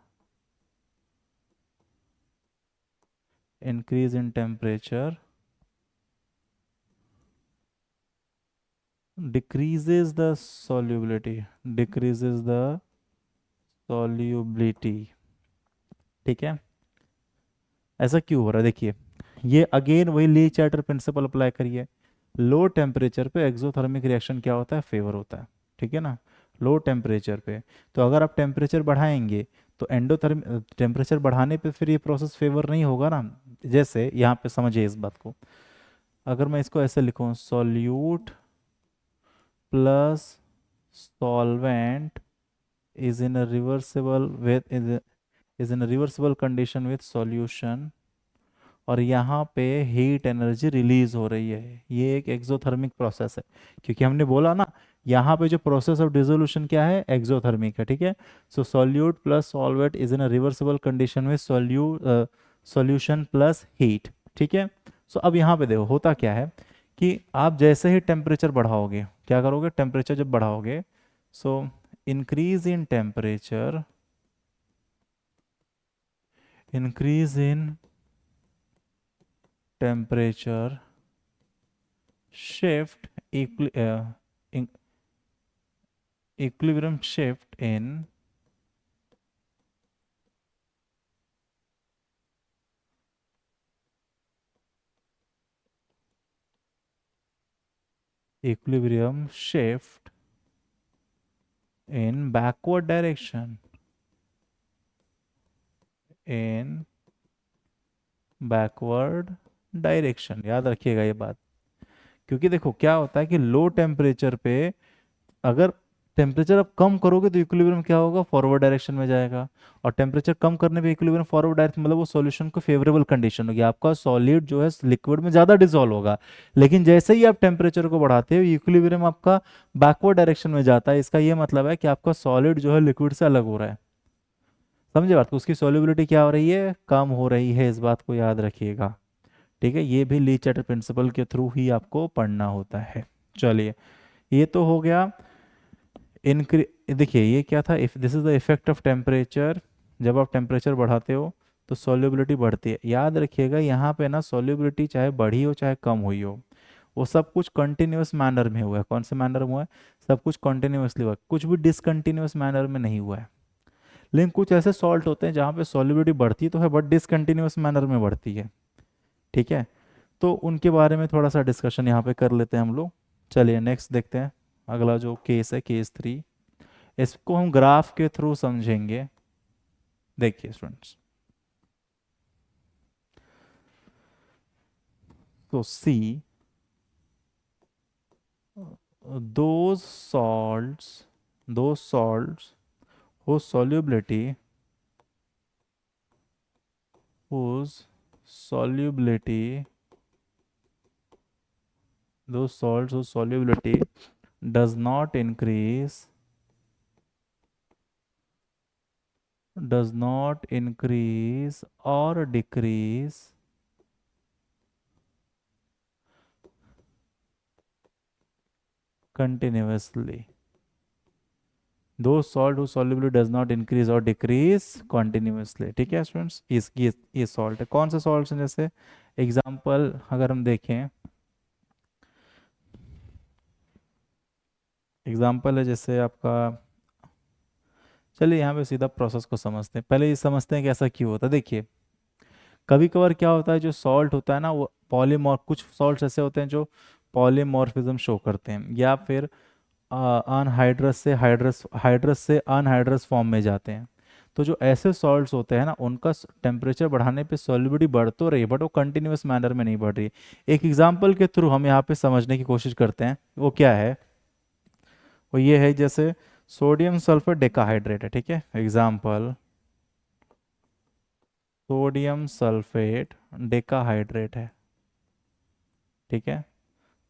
decreases the solubility। ठीक है, ऐसा क्यों हो रहा है देखिए, ये अगेन वही ली चार्टर प्रिंसिपल अप्लाई करिए। लो टेम्परेचर पे एक्सोथर्मिक रिएक्शन क्या होता है, फेवर होता है। ठीक है ना, लो टेम्परेचर पे। तो अगर आप टेम्परेचर बढ़ाएंगे तो एंडोथर्म टेम्परेचर बढ़ाने पे फिर ये प्रोसेस फेवर नहीं होगा ना। जैसे यहाँ पे समझिए इस बात को, अगर मैं इसको ऐसे लिखूँ, solute plus solvent is in a reversible with is in reversible condition with solution, और यहाँ पे हीट एनर्जी रिलीज हो रही है, ये एक एक्सोथर्मिक प्रोसेस है। क्योंकि हमने बोला ना, यहाँ पे जो प्रोसेस ऑफ डिसोल्यूशन क्या है, एक्सोथर्मिक है। ठीक है, solute plus solvate is in a reversible condition में सॉल्यूशन प्लस हीट। ठीक है, अब यहाँ पे देखो होता क्या है कि आप जैसे ही टेम्परेचर बढ़ाओगे, क्या करोगे, टेम्परेचर जब बढ़ाओगे, increase in temperature, increase in temperature shift equilibrium shift in equilibrium shift in backward direction, in backward direction. याद रखिएगा ये बात, क्योंकि देखो क्या होता है कि लो टेम्परेचर पे अगर टेम्परेचर आप कम करोगे तो इक्विलिब्रियम क्या होगा, फॉरवर्ड डायरेक्शन में जाएगा। और टेम्परेचर कम करने पे इक्विलिब्रियम फॉरवर्ड डायरेक्शन, मतलब वो सॉल्यूशन को फेवरेबल कंडीशन होगी, आपका सॉलिड जो है लिक्विड में ज़्यादा डिसॉल्व होगा। लेकिन जैसे ही आप टेम्परेचर को बढ़ाते हो, इक्विलिब्रियम आपका बैकवर्ड डायरेक्शन में जाता है। इसका ये मतलब है कि आपका सॉलिड जो है लिक्विड से अलग हो रहा है। समझे बात को, उसकी सॉल्युबिलिटी क्या हो रही है, कम हो रही है। इस बात को याद रखिएगा। ठीक है, ये भी ली चार्टर प्रिंसिपल के थ्रू ही आपको पढ़ना होता है। चलिए, ये तो हो गया इनक्री देखिए ये क्या था, if this is the effect of temperature. जब आप टेम्परेचर बढ़ाते हो तो सॉल्युबिलिटी बढ़ती है। याद रखिएगा यहाँ पे ना, सॉल्युबिलिटी चाहे बढ़ी हो चाहे कम हुई हो, वो सब कुछ कंटिन्यूस मैनर में हुआ है। कौन से मैनर में हुआ है, सब कुछ कंटिन्यूसली हुआ है, कुछ भी डिसकंटिन्यूस मैनर में नहीं हुआ है। लेकिन कुछ ऐसे सॉल्ट होते हैं जहाँ पे सॉल्युबिलिटी बढ़ती तो है बट डिसकंटिन्यूस मैनर में बढ़ती है। ठीक है, तो उनके बारे में थोड़ा सा डिस्कशन यहाँ पे कर लेते हैं हम लोग। चलिए नेक्स्ट देखते हैं, अगला जो केस है, केस 3। इसको हम ग्राफ के थ्रू समझेंगे। देखिए स्टूडेंट्स, तो सी, those salts whose solubility whose solubility those salts whose solubility does not increase or decrease continuously. Those salt whose solubility does not increase or decrease continuously. ठीक है स्टूडेंट्स, इस ये सॉल्ट है। कौन से सॉल्ट्स हैं? जैसे एग्जांपल अगर हम देखें, एग्जांपल है जैसे आपका, चलिए यहाँ पे सीधा प्रोसेस को समझते हैं। पहले ये समझते हैं कि ऐसा क्यों होता है। देखिए, कभी कभार क्या होता है, जो सॉल्ट होता है ना वो पॉलीमॉर्फ, कुछ सॉल्ट्स ऐसे होते हैं जो पॉलीमॉर्फिज्म शो करते हैं, या फिर अनहाइड्रस से हाइड्रस से अनहाइड्रस फॉर्म में जाते हैं। तो जो ऐसे सॉल्ट्स होते हैं ना, उनका टेम्परेचर बढ़ाने पे सॉल्युबिलिटी बढ़ तो रही है, बट वो कंटिन्यूस मैनर में नहीं बढ़ रही है। एक एग्जांपल के थ्रू हम यहाँ पे समझने की कोशिश करते हैं, वो क्या है? वो ये है, जैसे सोडियम सल्फेट डेकाहाइड्रेट है, ठीक है, एग्जाम्पल सोडियम सल्फेट डेकाहाइड्रेट है, ठीक है।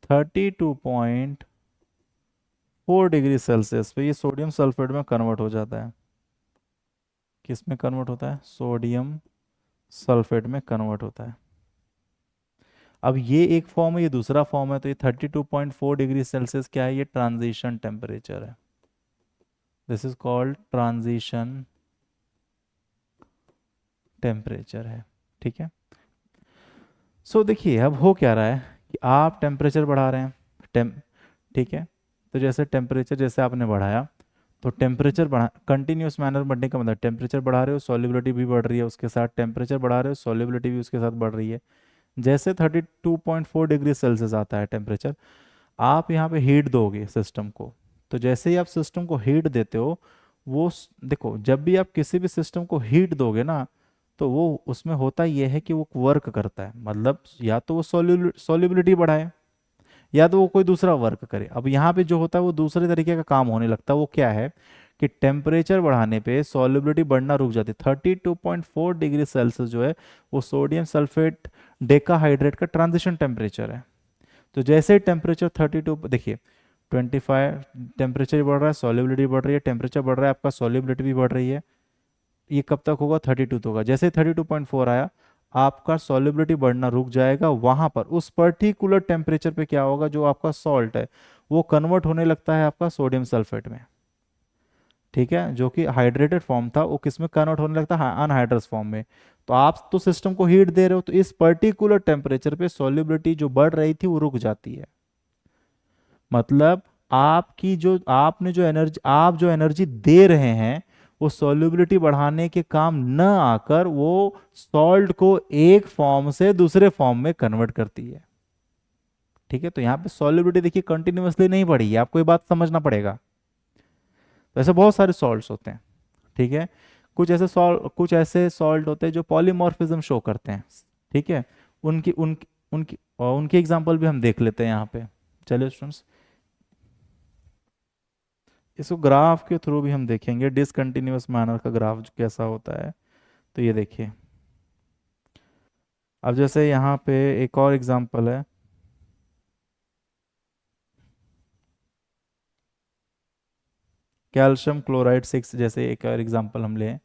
32.4 डिग्री सेल्सियस पे ये सोडियम सल्फेट में कन्वर्ट हो जाता है। किस में कन्वर्ट होता है? सोडियम सल्फेट में कन्वर्ट होता है। अब ये एक फॉर्म है, ये दूसरा फॉर्म है, तो ये 32.4 डिग्री सेल्सियस क्या है? ये ट्रांजिशन टेम्परेचर है। This is called transition temperature है, ठीक है। सो देखिए अब हो क्या रहा है कि आप टेम्परेचर बढ़ा रहे हैं, टेम ठीक है। तो जैसे टेम्परेचर जैसे आपने बढ़ाया, तो टेम्परेचर बढ़ा, कंटिन्यूस मैनर बढ़ने का मतलब टेम्परेचर बढ़ा रहे हो, सॉल्युबिलिटी भी बढ़ रही है उसके साथ, टेम्परेचर बढ़ा रहे हो, सॉल्युबिलिटी भी उसके साथ बढ़ रही है। जैसे 32.4 डिग्री सेल्सियस आता है टेम्परेचर, आप यहाँ पे हीट दोगे सिस्टम को। तो जैसे ही आप सिस्टम को हीट देते हो, देखो, जब भी आप किसी भी सिस्टम को हीट दोगे ना, तो वो उसमें होता ये है कि वो वर्क करता है, मतलब या तो वो सॉल्युबिलिटी बढ़ाए, या तो वो कोई दूसरा वर्क करे। अब यहाँ पे जो होता है वो दूसरे तरीके का काम होने लगता है। वो क्या है कि टेम्परेचर बढ़ाने पे सॉल्युबिलिटी बढ़ना रुक जाती है। 32.4 डिग्री सेल्सियस जो है वो सोडियम सल्फेट डेकाहाइड्रेट का ट्रांजिशन टेम्परेचर है। तो जैसे ही टेम्परेचर 32, देखिए 25 टेम्परेचर बढ़ रहा है, सॉल्युबिलिटी बढ़ रही है, टेम्परेचर बढ़ रहा है, आपका सॉल्युबिलिटी भी बढ़ रही है। ये कब तक होगा? 32 तक होगा। जैसे 32.4 आया, आपका सॉल्युबिलिटी बढ़ना रुक जाएगा। वहां पर उस पर्टिकुलर टेम्परेचर पे क्या होगा, जो आपका सॉल्ट है वो कन्वर्ट होने लगता है आपका सोडियम सल्फेट में, ठीक है। जो कि हाइड्रेटेड फॉर्म था वो किस में कन्वर्ट होने लगता है? अनहाइड्रस फॉर्म में। तो आप तो सिस्टम को हीट दे रहे हो, तो इस पर्टिकुलर टेम्परेचर पे सॉल्युबिलिटी जो बढ़ रही थी वो रुक जाती है। मतलब आपकी जो आपने जो एनर्जी आप जो एनर्जी दे रहे हैं, वो सॉल्युबिलिटी बढ़ाने के काम न आकर वो सॉल्ट को एक फॉर्म से दूसरे फॉर्म में कन्वर्ट करती है, ठीक है। तो यहाँ पे सॉल्युबिलिटी देखिए कंटिन्यूअसली नहीं बढ़ी है, आपको ये बात समझना पड़ेगा। तो ऐसे बहुत सारे सॉल्ट्स होते हैं, ठीक है। कुछ ऐसे सॉल्ट होते हैं जो पॉलीमॉर्फिज्म शो करते हैं, ठीक है। उनकी उनकी उनकी और उनकी एग्जांपल भी हम देख लेते हैं यहाँ पे। चलिए स्टूडेंट्स, इसको ग्राफ के थ्रू भी हम देखेंगे, डिसकंटिन्यूअस मैनर का ग्राफ कैसा होता है। तो ये देखिए, अब जैसे यहाँ पे एक और एग्जांपल है, कैल्शियम क्लोराइड 6, जैसे एक और एग्जांपल हम लें,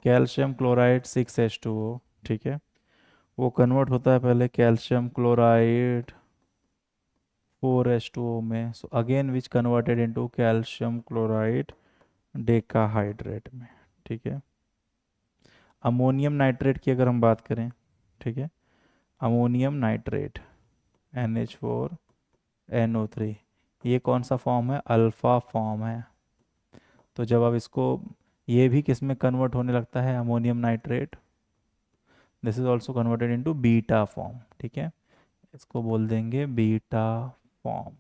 कैल्शियम क्लोराइड 6H2O, ठीक है। वो कन्वर्ट होता है पहले कैल्शियम क्लोराइड 4H2O में, so again which converted into calcium chloride decahydrate में, ठीक है। अमोनियम नाइट्रेट की अगर हम बात करें, ठीक है, अमोनियम नाइट्रेट NH4NO3, ये कौन सा फॉर्म है? अल्फा फॉर्म है। तो जब आप इसको, ये भी किस में कन्वर्ट होने लगता है? Ammonium nitrate, this is also converted into beta form, ठीक है। इसको बोल देंगे बीटा फॉर्म।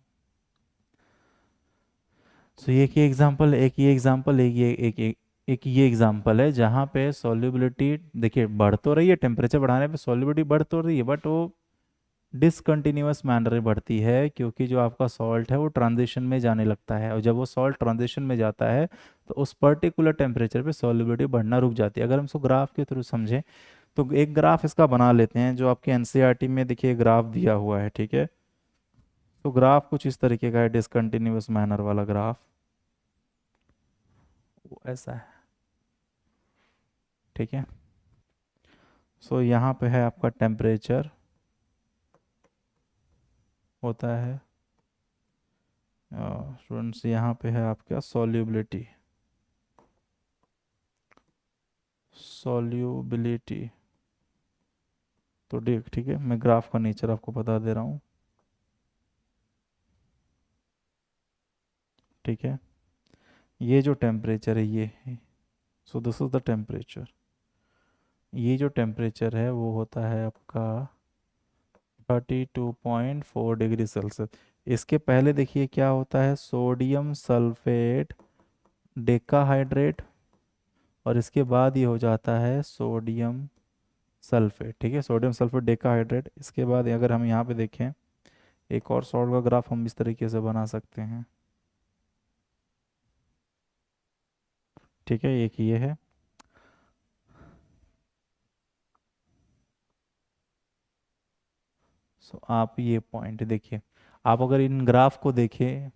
सो ये की एग्जांपल, एक ये एग्जांपल, एक ये एक एक ये एग्जांपल है जहाँ पे सॉल्युबिलिटी देखिए बढ़ तो रही है, टेम्परेचर बढ़ाने पे सॉल्युबिलिटी बढ़ तो रही है, बट वो डिसकंटिन्यूअस मैनर में बढ़ती है, क्योंकि जो आपका सॉल्ट है वो ट्रांजिशन में जाने लगता है, और जब वो सॉल्ट ट्रांजिशन में जाता है तो उस पर्टिकुलर टेम्परेचर पे सॉल्युबिलिटी बढ़ना रुक जाती है। अगर हम इसको ग्राफ के थ्रू समझें तो एक ग्राफ इसका बना लेते हैं, जो आपके एनसीईआरटी में देखिए ग्राफ दिया हुआ है, ठीक है। तो ग्राफ कुछ इस तरीके का है, डिसकंटिन्यूअस मैनर वाला ग्राफ वो ऐसा है, ठीक है। सो यहाँ पे है आपका टेम्परेचर होता है, स्टूडेंट्स यहाँ पे है आपका सॉल्युबिलिटी, सॉल्युबिलिटी। तो देख ठीक है, मैं ग्राफ का नेचर आपको बता दे रहा हूँ, ठीक है। ये जो टेम्परेचर है ये है, so this is the temperature. ये जो टेम्परेचर है वो होता है आपका 32.4 डिग्री सेल्सियस। इसके पहले देखिए क्या होता है, सोडियम सल्फेट डेकाहाइड्रेट, और इसके बाद ये हो जाता है सोडियम सल्फेट, ठीक है, सोडियम सल्फेट डेकाहाइड्रेट। इसके बाद अगर हम यहाँ पे देखें, एक और सॉल्ट का ग्राफ हम इस तरीके से बना सकते हैं, ठीक है। एक ये है, सो आप ये पॉइंट देखिए, आप अगर इन ग्राफ को देखें,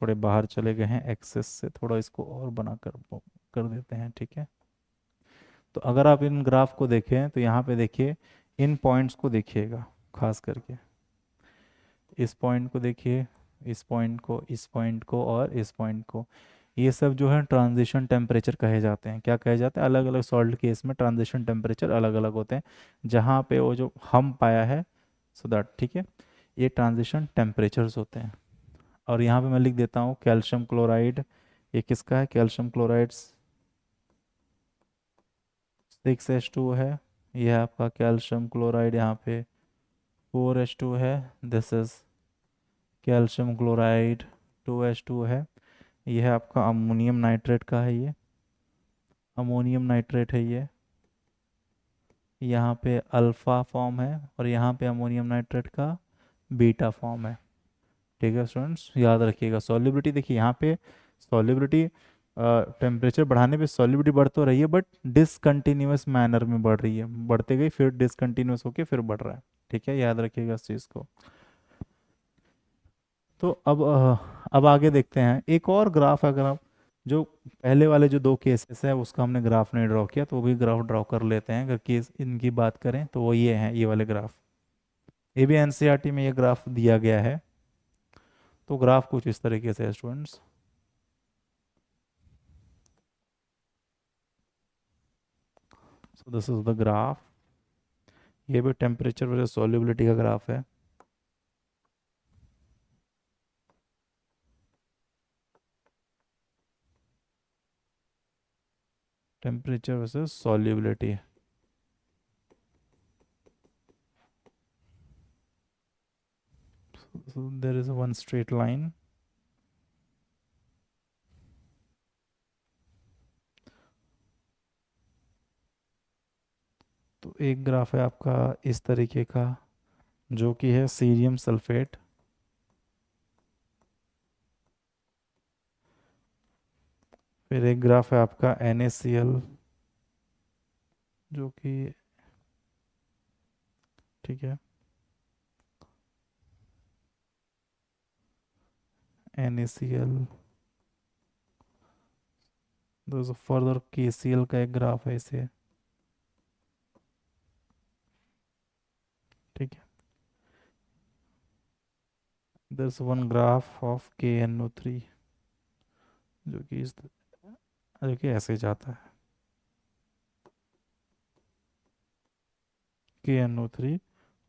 थोड़े बाहर चले गए हैं एक्सेस से, थोड़ा इसको और बना कर देते हैं, ठीक है। तो अगर आप इन ग्राफ को देखें तो यहाँ पे देखिए, इन पॉइंट्स को देखिएगा, खास करके इस पॉइंट को देखिए, इस पॉइंट को, इस पॉइंट को और इस पॉइंट को। ये सब जो है ट्रांजिशन टेम्परेचर कहे जाते हैं। क्या कहे जाते हैं, अलग अलग सॉल्ट केस में ट्रांजिशन टेम्परेचर अलग अलग होते हैं, जहाँ पे वो जो हम पाया है, सो दैट, ठीक है, ये ट्रांजिशन टेम्परेचर्स होते हैं। और यहाँ पे मैं लिख देता हूँ कैल्शियम क्लोराइड, ये किसका है, कैल्शियम क्लोराइड 6H2 है, यह आपका कैल्शियम क्लोराइड यहाँ पे 4H2 है, this is calcium chloride 2H2 है। यह आपका अमोनियम नाइट्रेट का है, ये अमोनियम नाइट्रेट है, ये यहाँ पे अल्फा फॉर्म है, और यहाँ पे अमोनियम नाइट्रेट का बीटा फॉर्म है, ठीक है स्टूडेंट्स। याद रखिएगा सॉल्युबिलिटी, देखिए यहाँ पे सॉल्युबिलिटी टेम्परेचर बढ़ाने पे सॉल्युबिलिटी बढ़ तो रही है, बट डिसकंटिन्यूअस मैनर में बढ़ रही है, बढ़ते गई फिर डिसकंटिन्यूअस होके फिर बढ़ रहा है, ठीक है, याद रखिएगा इस चीज़ को। तो अब आगे देखते हैं एक और ग्राफ। अगर आप जो पहले वाले जो दो केसेस है उसका हमने ग्राफ नहीं ड्रॉ किया, तो वो भी ग्राफ ड्रॉ कर लेते हैं। अगर केस इनकी बात करें तो वो ये हैं, ये वाले ग्राफ, ये भी एनसीईआरटी में ये ग्राफ दिया गया है। तो ग्राफ कुछ इस तरीके से है students, so this is the graph. ये भी टेम्परेचर वर्सेस सॉल्युबिलिटी का ग्राफ है, temperature versus solubility. So there is one straight line, तो एक ग्राफ है आपका इस तरीके का, जो कि है सीरियम सल्फेट, फिर एक ग्राफ है आपका NaCl, जो कि, ठीक है, NaCl, दोस्तों फर्दर KCl का एक ग्राफ है इसे, ठीक है। there's one graph of KNO3, जो कि ऐसे जाता है KNO3,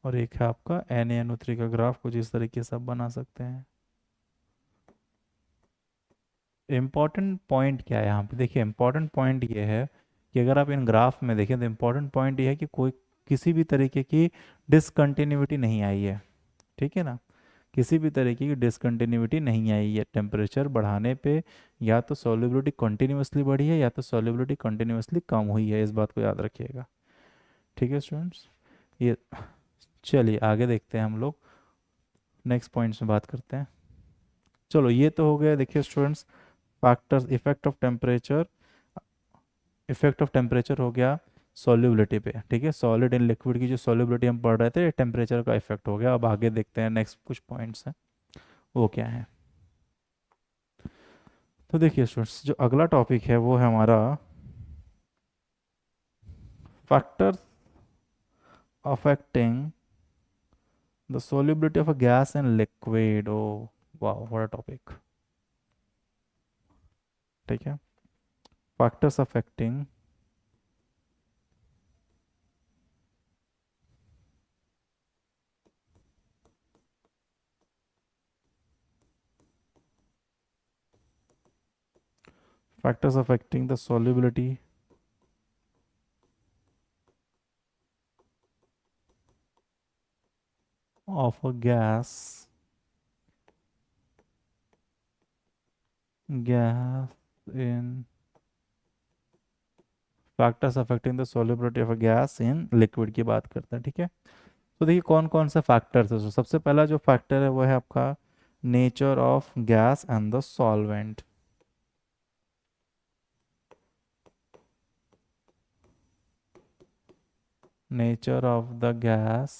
और एक है आपका NaNO3 का ग्राफ, कुछ इस तरीके से आप बना सकते हैं। इम्पॉर्टेंट पॉइंट क्या है यहाँ पे, देखिए इम्पॉर्टेंट पॉइंट ये है कि अगर आप इन ग्राफ में देखें तो इम्पॉर्टेंट पॉइंट ये है कि कोई किसी भी तरीके की डिसकंटिन्यूटी नहीं आई है, ठीक है ना। किसी भी तरीके की डिसकंटिन्यूटी नहीं आई है टेम्परेचर बढ़ाने पे। या तो सॉल्युबिलिटी कंटिन्यूअसली बढ़ी है या तो सॉल्युबिलिटी कंटिन्यूअसली कम हुई है, इस बात को याद रखिएगा। ठीक है स्टूडेंट्स, ये चलिए आगे देखते हैं हम लोग, नेक्स्ट पॉइंट्स में बात करते हैं। चलो ये तो हो गया, देखिए students, factors effect of temperature हो गया सॉल्युबिलिटी पे। ठीक है, सॉलिड इन लिक्विड की जो सॉल्युबिलिटी हम पढ़ रहे थे, टेम्परेचर का इफेक्ट हो गया। अब आगे देखते हैं नेक्स्ट कुछ पॉइंट्स हैं, वो क्या है। तो देखिए स्टूडेंट्स, जो अगला टॉपिक है वो है हमारा factors affecting the solubility of a gas and liquid। ओ वाह, व्हाट अ टॉपिक। ठीक है, factors affecting factors affecting the solubility of a gas in factors affecting the solubility of a gas in liquid की बात करते हैं। ठीक है, तो देखिए कौन कौन से फैक्टर्स है। तो सबसे पहला जो फैक्टर है वो है आपका nature of gas and the solvent. Nature of the gas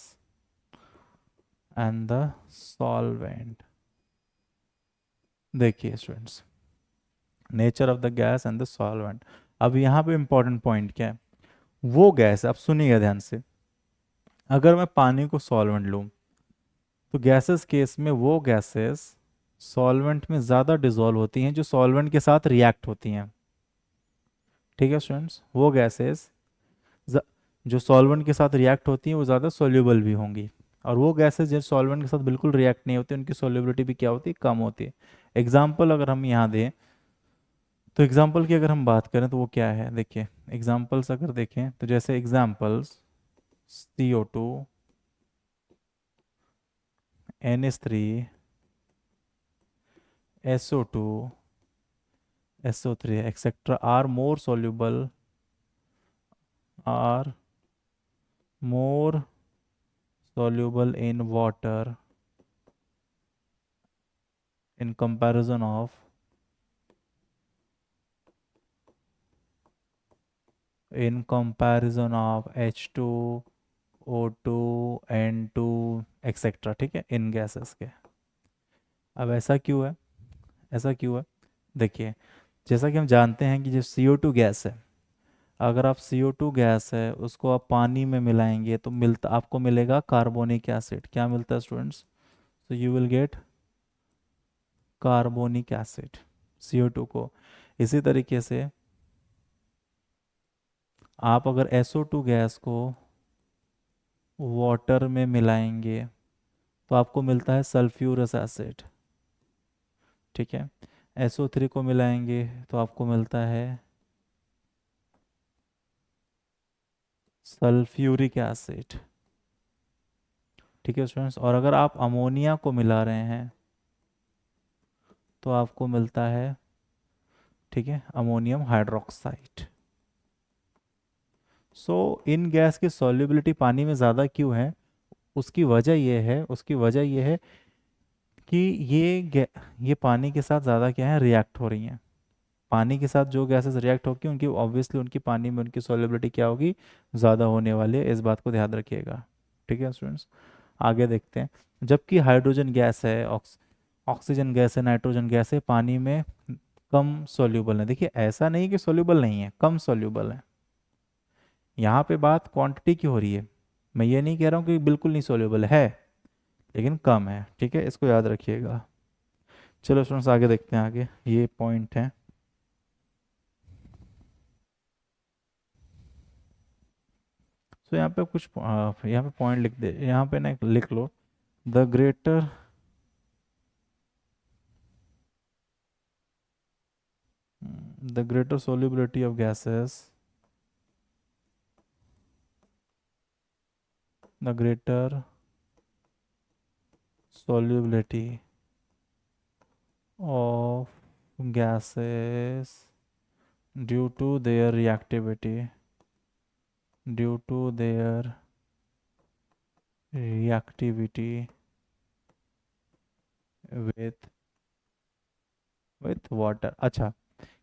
and the solvent. देखिए students, nature of the gas and the solvent. अब यहाँ पे इंपॉर्टेंट पॉइंट क्या है, वो गैस, अब सुनिएगा ध्यान से, अगर मैं पानी को सॉल्वेंट लूँ तो गैसेस केस में वो गैसेस सॉल्वेंट में ज़्यादा डिसॉल्व होती हैं जो सॉल्वेंट के साथ रिएक्ट होती हैं। ठीक है स्टूडेंट्स, वो गैसेस जो सॉल्वेंट के साथ रिएक्ट होती हैं वो ज़्यादा सोल्यूबल भी होंगी, और वो गैसेस जो सॉल्वेंट के साथ बिल्कुल रिएक्ट नहीं होती उनकी सोल्यूबिलिटी भी क्या होती है, कम होती है। एग्जाम्पल अगर हम यहाँ दें, तो एग्जाम्पल की अगर हम बात करें तो वो क्या है, देखिए एग्जाम्पल्स अगर देखें तो जैसे examples CO2, NH3, SO2, SO3 etc. are more soluble in water in comparison of H2, O2, N2 etc. ठीक है, इन गैसेस के। अब ऐसा क्यों है, ऐसा क्यों है, देखिए जैसा कि हम जानते हैं कि जो CO2 गैस है, अगर आप CO2 गैस है उसको आप पानी में मिलाएंगे तो मिलता आपको मिलेगा कार्बोनिक एसिड। क्या मिलता है स्टूडेंट्स, तो you will get carbonic acid CO2 को। इसी तरीके से आप अगर SO2 गैस को वाटर में मिलाएंगे तो आपको मिलता है सल्फ्यूरस एसिड। ठीक है, SO3 को मिलाएंगे तो आपको मिलता है सल्फ्यूरिक एसिड। ठीक है स्टूडेंट्स, और अगर आप अमोनिया को मिला रहे हैं तो आपको मिलता है, ठीक है, अमोनियम हाइड्रोक्साइड। सो इन गैस की सॉल्युबिलिटी पानी में ज़्यादा क्यों है, उसकी वजह ये है कि ये पानी के साथ ज़्यादा क्या है, रिएक्ट हो रही हैं। पानी के साथ जो गैसेस रिएक्ट होगी उनकी ऑब्वियसली उनकी पानी में उनकी सॉल्युबिलिटी क्या होगी, ज़्यादा होने वाली है, इस बात को ध्यान रखिएगा। ठीक है स्टूडेंट्स, आगे देखते हैं। जबकि हाइड्रोजन गैस है, ऑक्सीजन गैस है, नाइट्रोजन गैस है, पानी में कम सॉल्यूबल है। देखिए ऐसा नहीं कि सॉल्यूबल नहीं है, कम सॉल्यूबल है। यहाँ पे बात क्वांटिटी की हो रही है, मैं ये नहीं कह रहा हूँ कि बिल्कुल नहीं सॉल्यूबल है, लेकिन कम है। ठीक है, इसको याद रखिएगा। चलो स्टूडेंट्स आगे देखते हैं, आगे ये पॉइंट है। तो यहाँ पे कुछ यहाँ पे पॉइंट लिख दे, यहाँ पे ना एक लिख लो, the greater the greater solubility of gases, the greater solubility of gases due to their reactivity, due to their reactivity with water. अच्छा,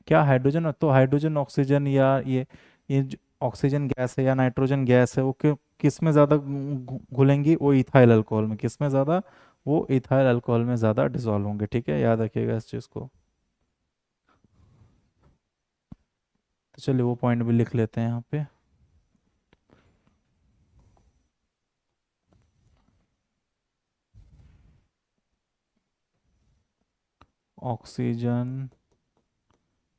क्या हाइड्रोजन, तो हाइड्रोजन ऑक्सीजन या ये जो ऑक्सीजन गैस है या नाइट्रोजन गैस है वो किस में ज़्यादा घुलेंगी? वो इथाइल अल्कोहल में। किस में ज़्यादा? वो इथाइल अल्कोहल में ज़्यादा डिसॉल्व होंगे। ठीक है, याद रखिएगा इस चीज़ को। तो चलिए वो पॉइंट भी लिख लेते हैं यहाँ पे। Oxygen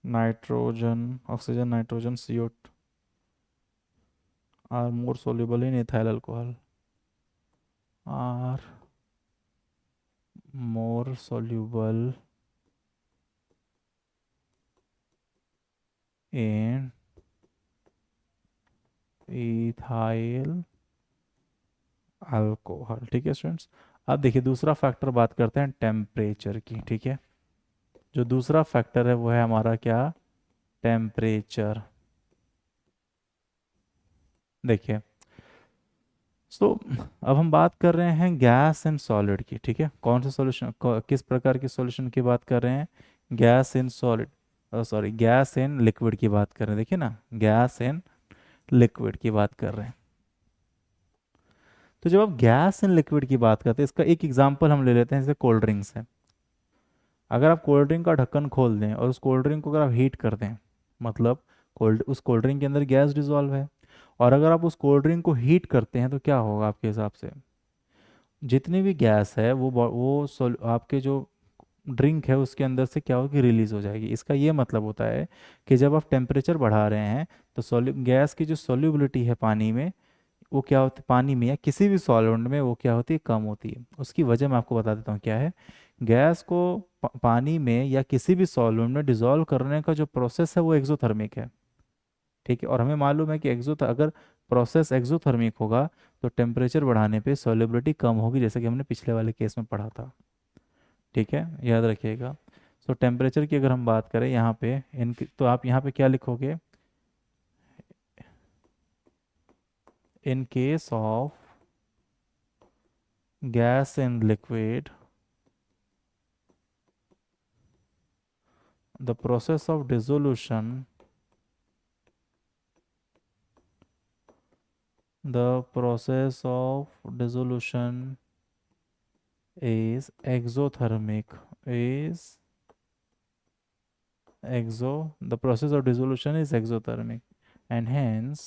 oxygen nitrogen CO are more soluble in ethyl alcohol, are more soluble in ethyl alcohol. ठीक है स्टूडेंट्स, अब देखिए दूसरा फैक्टर बात करते हैं टेम्परेचर की। ठीक है, जो दूसरा फैक्टर है वो है हमारा क्या? टेम्परेचर। देखिए, सो अब हम बात कर रहे हैं गैस एंड सॉलिड की। ठीक है, कौन सा सॉल्यूशन, किस प्रकार के सॉल्यूशन की बात कर रहे हैं? Gas in solid, sorry gas in liquid की बात कर रहे हैं। देखिए ना, गैस इन लिक्विड की बात कर रहे हैं। तो जब आप गैस इन लिक्विड की बात करते हैं, इसका एक एग्जांपल हम ले लेते हैं, जैसे कोल्ड ड्रिंक्स है। अगर आप कोल्ड ड्रिंक का ढक्कन खोल दें और उस कोल्ड ड्रिंक को अगर आप हीट कर दें, मतलब उस कोल्ड ड्रिंक के अंदर गैस डिजॉल्व है। और अगर आप उस कोल्ड ड्रिंक को हीट करते हैं तो क्या होगा आपके हिसाब से? जितनी भी गैस है आपके जो ड्रिंक है उसके अंदर से क्या होगी? रिलीज हो जाएगी। इसका ये मतलब होता है कि जब आप टेम्परेचर बढ़ा रहे हैं तो गैस की जो सॉल्युबिलिटी है पानी में, वो क्या होती है? पानी में या किसी भी सॉल्वेंट में वो क्या होती है? कम होती है। उसकी वजह मैं आपको बता देता हूँ क्या है। गैस को पानी में या किसी भी सॉल्वेंट में डिसॉल्व करने का जो प्रोसेस है वो एक्सोथर्मिक है। ठीक है, और हमें मालूम है कि अगर प्रोसेस एक्सोथर्मिक होगा तो टेम्परेचर बढ़ाने पे सॉल्युबिलिटी कम होगी, जैसे कि हमने पिछले वाले केस में पढ़ा था। ठीक है, याद रखिएगा। सो टेम्परेचर की अगर हम बात करें यहाँ पे तो आप यहाँ पे क्या लिखोगे? In case of gas and liquid, the process of dissolution, the process of dissolution is exothermic, is the process of dissolution is exothermic, and hence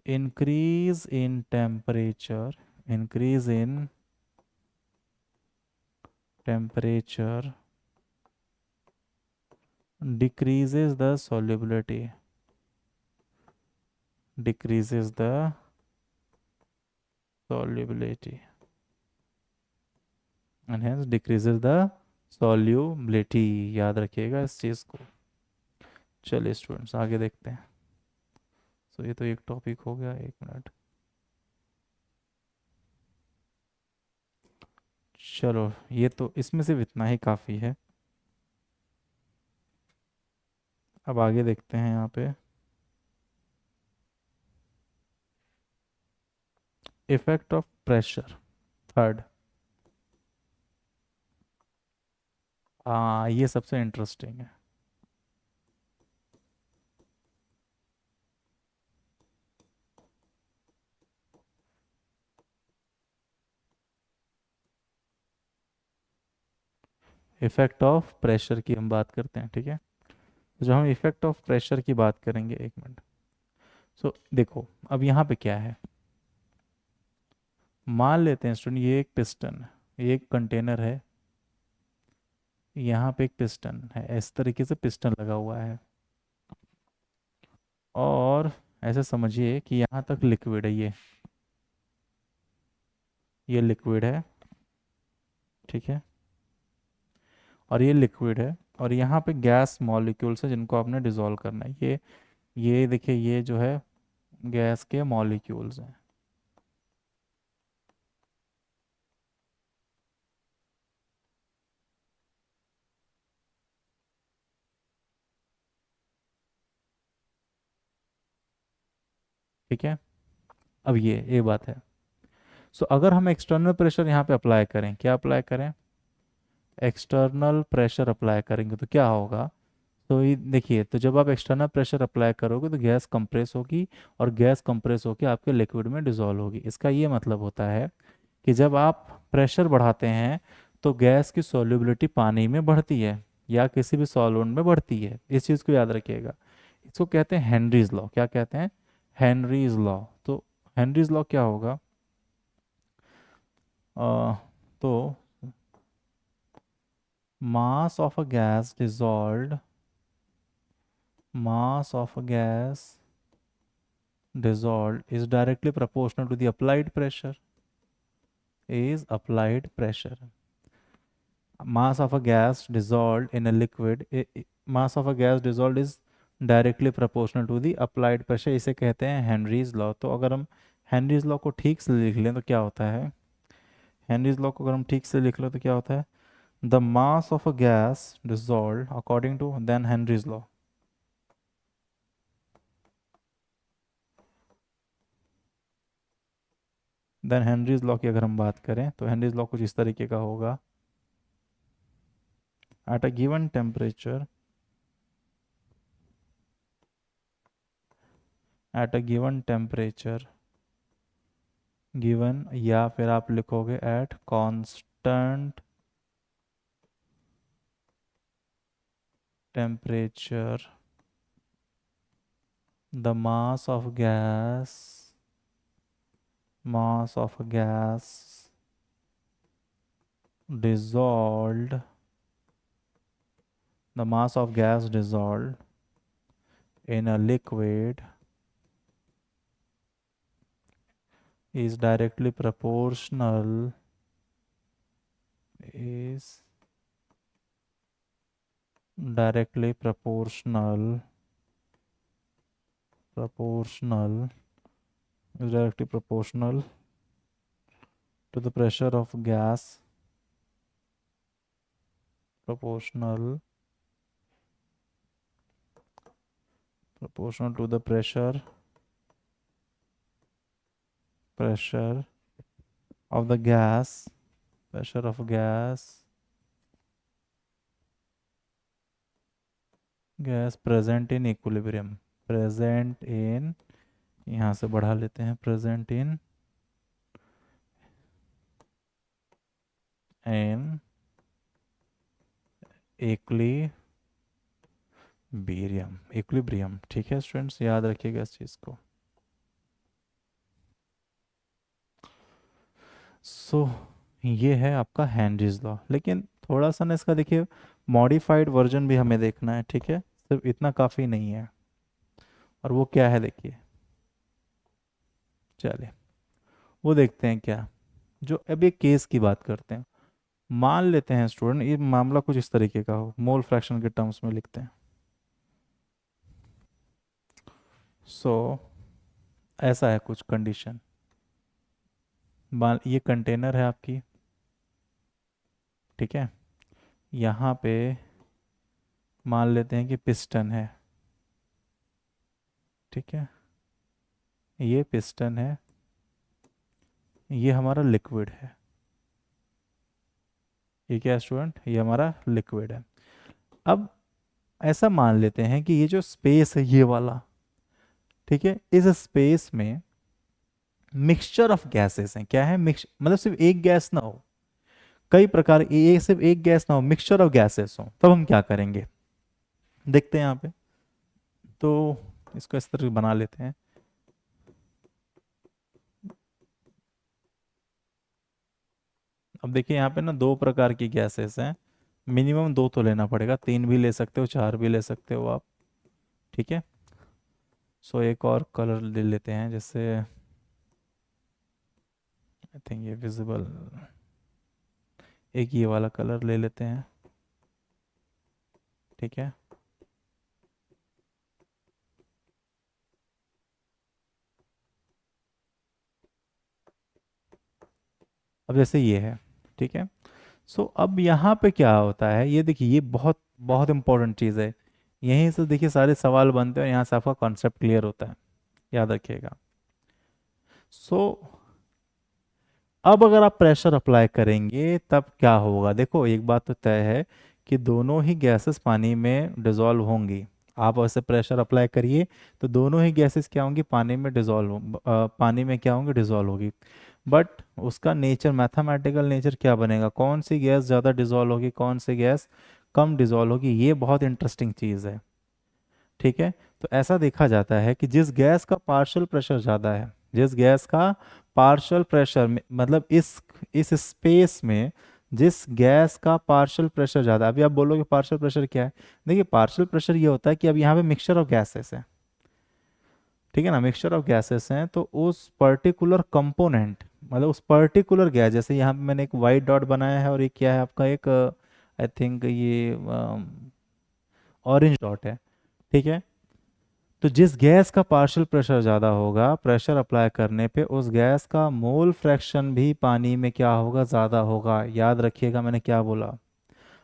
increase in temperature, decreases the solubility, decreases the solubility and hence decreases the solubility। याद रखिएगा इस चीज़ को। चलिए स्टूडेंट्स आगे देखते हैं। सो ये तो एक टॉपिक हो गया। एक मिनट, चलो ये तो इसमें से इतना ही काफ़ी है। अब आगे देखते हैं यहाँ पे इफेक्ट ऑफ प्रेशर, थर्ड। हाँ, ये सबसे इंटरेस्टिंग है। इफेक्ट ऑफ प्रेशर की हम बात करते हैं। ठीक है, तो जब हम इफेक्ट ऑफ प्रेशर की बात करेंगे, एक मिनट। सो देखो अब यहाँ पे क्या है, मान लेते हैं स्टूडेंट ये एक पिस्टन है, ये एक कंटेनर है, यहाँ पे एक पिस्टन है, इस तरीके से पिस्टन लगा हुआ है। और ऐसे समझिए कि यहाँ तक लिक्विड है, ये लिक्विड है। ठीक है, और ये लिक्विड है और यहाँ पे गैस मॉलिक्यूल्स है जिनको आपने डिसॉल्व करना है। ये देखिए, ये जो है गैस के मॉलिक्यूल्स हैं। ठीक है। अब ये बात है। सो अगर हम एक्सटर्नल प्रेशर यहाँ पे अप्लाई करें, क्या अप्लाई करें, एक्सटर्नल प्रेशर अप्लाई करेंगे तो क्या होगा। तो ये देखिए, तो जब आप एक्सटर्नल प्रेशर अप्लाई करोगे तो गैस कंप्रेस होगी, और गैस कंप्रेस होकर आपके लिक्विड में डिसॉल्व होगी। इसका ये मतलब होता है कि जब आप प्रेशर बढ़ाते हैं तो गैस की सॉल्युबिलिटी पानी में बढ़ती है या किसी भी सॉल्वेंट में बढ़ती है। इस चीज़ को याद रखिएगा। इसको कहते हैं हेनरीज लॉ। क्या कहते हैं, हेनरीज लॉ। तो हेनरीज लॉ क्या होगा, तो mass of a gas dissolved mass of a gas dissolved is directly proportional to the applied pressure, is applied pressure. Mass of a gas dissolved in a liquid, mass of a gas dissolved is directly proportional to the applied pressure. इसे कहते हैं हेनरीज लॉ। तो अगर हम हेनरीज लॉ को ठीक से लिख लें तो क्या होता है, हेनरीज लॉ को अगर हम ठीक से लिख लें तो क्या होता है, the mass of a gas dissolved according to then Henry's law. Then Henry's law की अगर हम बात करें तो हेनरीज लॉ कुछ इस तरीके का होगा। At a given temperature, at a given temperature given, या फिर आप लिखोगे at constant temperature the mass of gas dissolved, the mass of gas dissolved in a liquid is directly proportional, is directly proportional is directly proportional to the pressure of gas, proportional to the pressure of the gas, pressure of gas present in equilibrium, present in, यहाँ से बढ़ा लेते हैं, present in इक्विलिब्रियम। ठीक है स्टूडेंट्स, याद रखिएगा इस चीज़ को। सो ये है आपका हेनरीज लॉ। लेकिन थोड़ा सा ना इसका देखिए मॉडिफाइड वर्जन भी हमें देखना है, ठीक है, सिर्फ इतना काफ़ी नहीं है। और वो क्या है देखिए, चलिए वो देखते हैं क्या। जो अब एक केस की बात करते हैं, मान लेते हैं स्टूडेंट ये मामला कुछ इस तरीके का हो, मोल फ्रैक्शन के टर्म्स में लिखते हैं। सो ऐसा है कुछ कंडीशन, मान ये कंटेनर है आपकी, ठीक है, यहाँ पे मान लेते हैं कि पिस्टन है, ठीक है, ये पिस्टन है, ये हमारा लिक्विड है। ये क्या है स्टूडेंट, ये हमारा लिक्विड है। अब ऐसा मान लेते हैं कि ये जो स्पेस है ये वाला, ठीक है, इस स्पेस में मिक्सचर ऑफ गैसेस हैं। क्या है, मिक्स मतलब सिर्फ एक गैस ना हो, कई प्रकार, ये सिर्फ एक गैस ना हो, मिक्सचर ऑफ गैसेस हो। तब हम क्या करेंगे देखते हैं यहाँ पे। तो इसको इस तरह बना लेते हैं। अब देखिए यहाँ पे ना दो प्रकार की गैसेस हैं, मिनिमम दो तो लेना पड़ेगा, तीन भी ले सकते हो, चार भी ले सकते हो आप, ठीक है। सो एक और कलर ले लेते हैं, जैसे आई थिंक ये विजिबल, एक ये वाला कलर ले लेते हैं, ठीक है। अब जैसे ये है, ठीक है। सो अब यहाँ पे क्या होता है, ये देखिए, ये बहुत बहुत इंपॉर्टेंट चीज़ है। यहीं से देखिए सारे सवाल बनते हैं और यहाँ से आपका कॉन्सेप्ट क्लियर होता है, याद रखिएगा। सो अब अगर आप प्रेशर अप्लाई करेंगे तब क्या होगा, देखो एक बात तो तय है कि दोनों ही गैसेस पानी में डिजॉल्व होंगी। आप ऐसे प्रेशर अप्लाई करिए तो दोनों ही गैसेस क्या होंगी, पानी में डिजॉल्व पानी में क्या होंगी, डिजॉल्व होगी। बट उसका नेचर, मैथमेटिकल नेचर क्या बनेगा, कौन सी गैस ज़्यादा डिजॉल्व होगी, कौन सी गैस कम डिजॉल्व होगी, ये बहुत इंटरेस्टिंग चीज़ है। ठीक है। तो ऐसा देखा जाता है कि जिस गैस का पार्शियल प्रेशर ज़्यादा है, जिस गैस का पार्शियल प्रेशर मतलब इस स्पेस में जिस गैस का पार्शियल प्रेशर ज़्यादा, अभी आप बोलोगे पार्शियल प्रेशर क्या है। देखिए पार्शियल प्रेशर ये होता है कि अब यहाँ पे मिक्सचर ऑफ गैसेस है, ठीक है ना, मिक्सचर ऑफ गैसेस हैं, तो उस पर्टिकुलर कंपोनेंट मतलब उस पर्टिकुलर गैस, जैसे यहाँ पे मैंने एक वाइट डॉट बनाया है और ये क्या है आपका एक, आई थिंक ये ऑरेंज डॉट है। ठीक है। तो जिस गैस का पार्शियल प्रेशर ज़्यादा होगा, प्रेशर अप्लाई करने पे उस गैस का मोल फ्रैक्शन भी पानी में क्या होगा, ज़्यादा होगा। याद रखिएगा मैंने क्या बोला।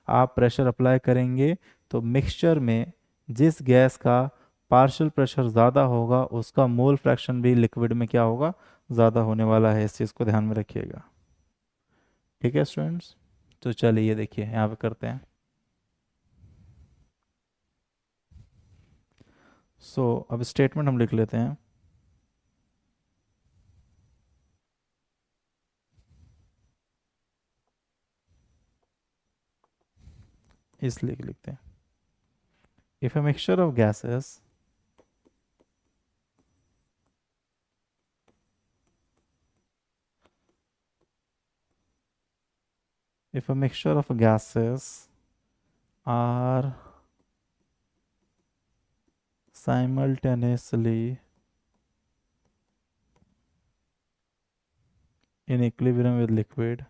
आप प्रेशर अप्लाई करेंगे तो मिक्सचर में जिस गैस का पार्शियल प्रेशर ज़्यादा होगा उसका मोल फ्रैक्शन भी लिक्विड में क्या होगा, ज़्यादा होने वाला है। इस चीज़ को ध्यान में रखिएगा। ठीक है स्टूडेंट्स। तो चलिए देखिए यहाँ पे करते हैं। अब स्टेटमेंट हम लिख लेते हैं। इसलिए लिखते हैं, if a mixture of gases if a mixture of gases are simultaneously in equilibrium with liquid,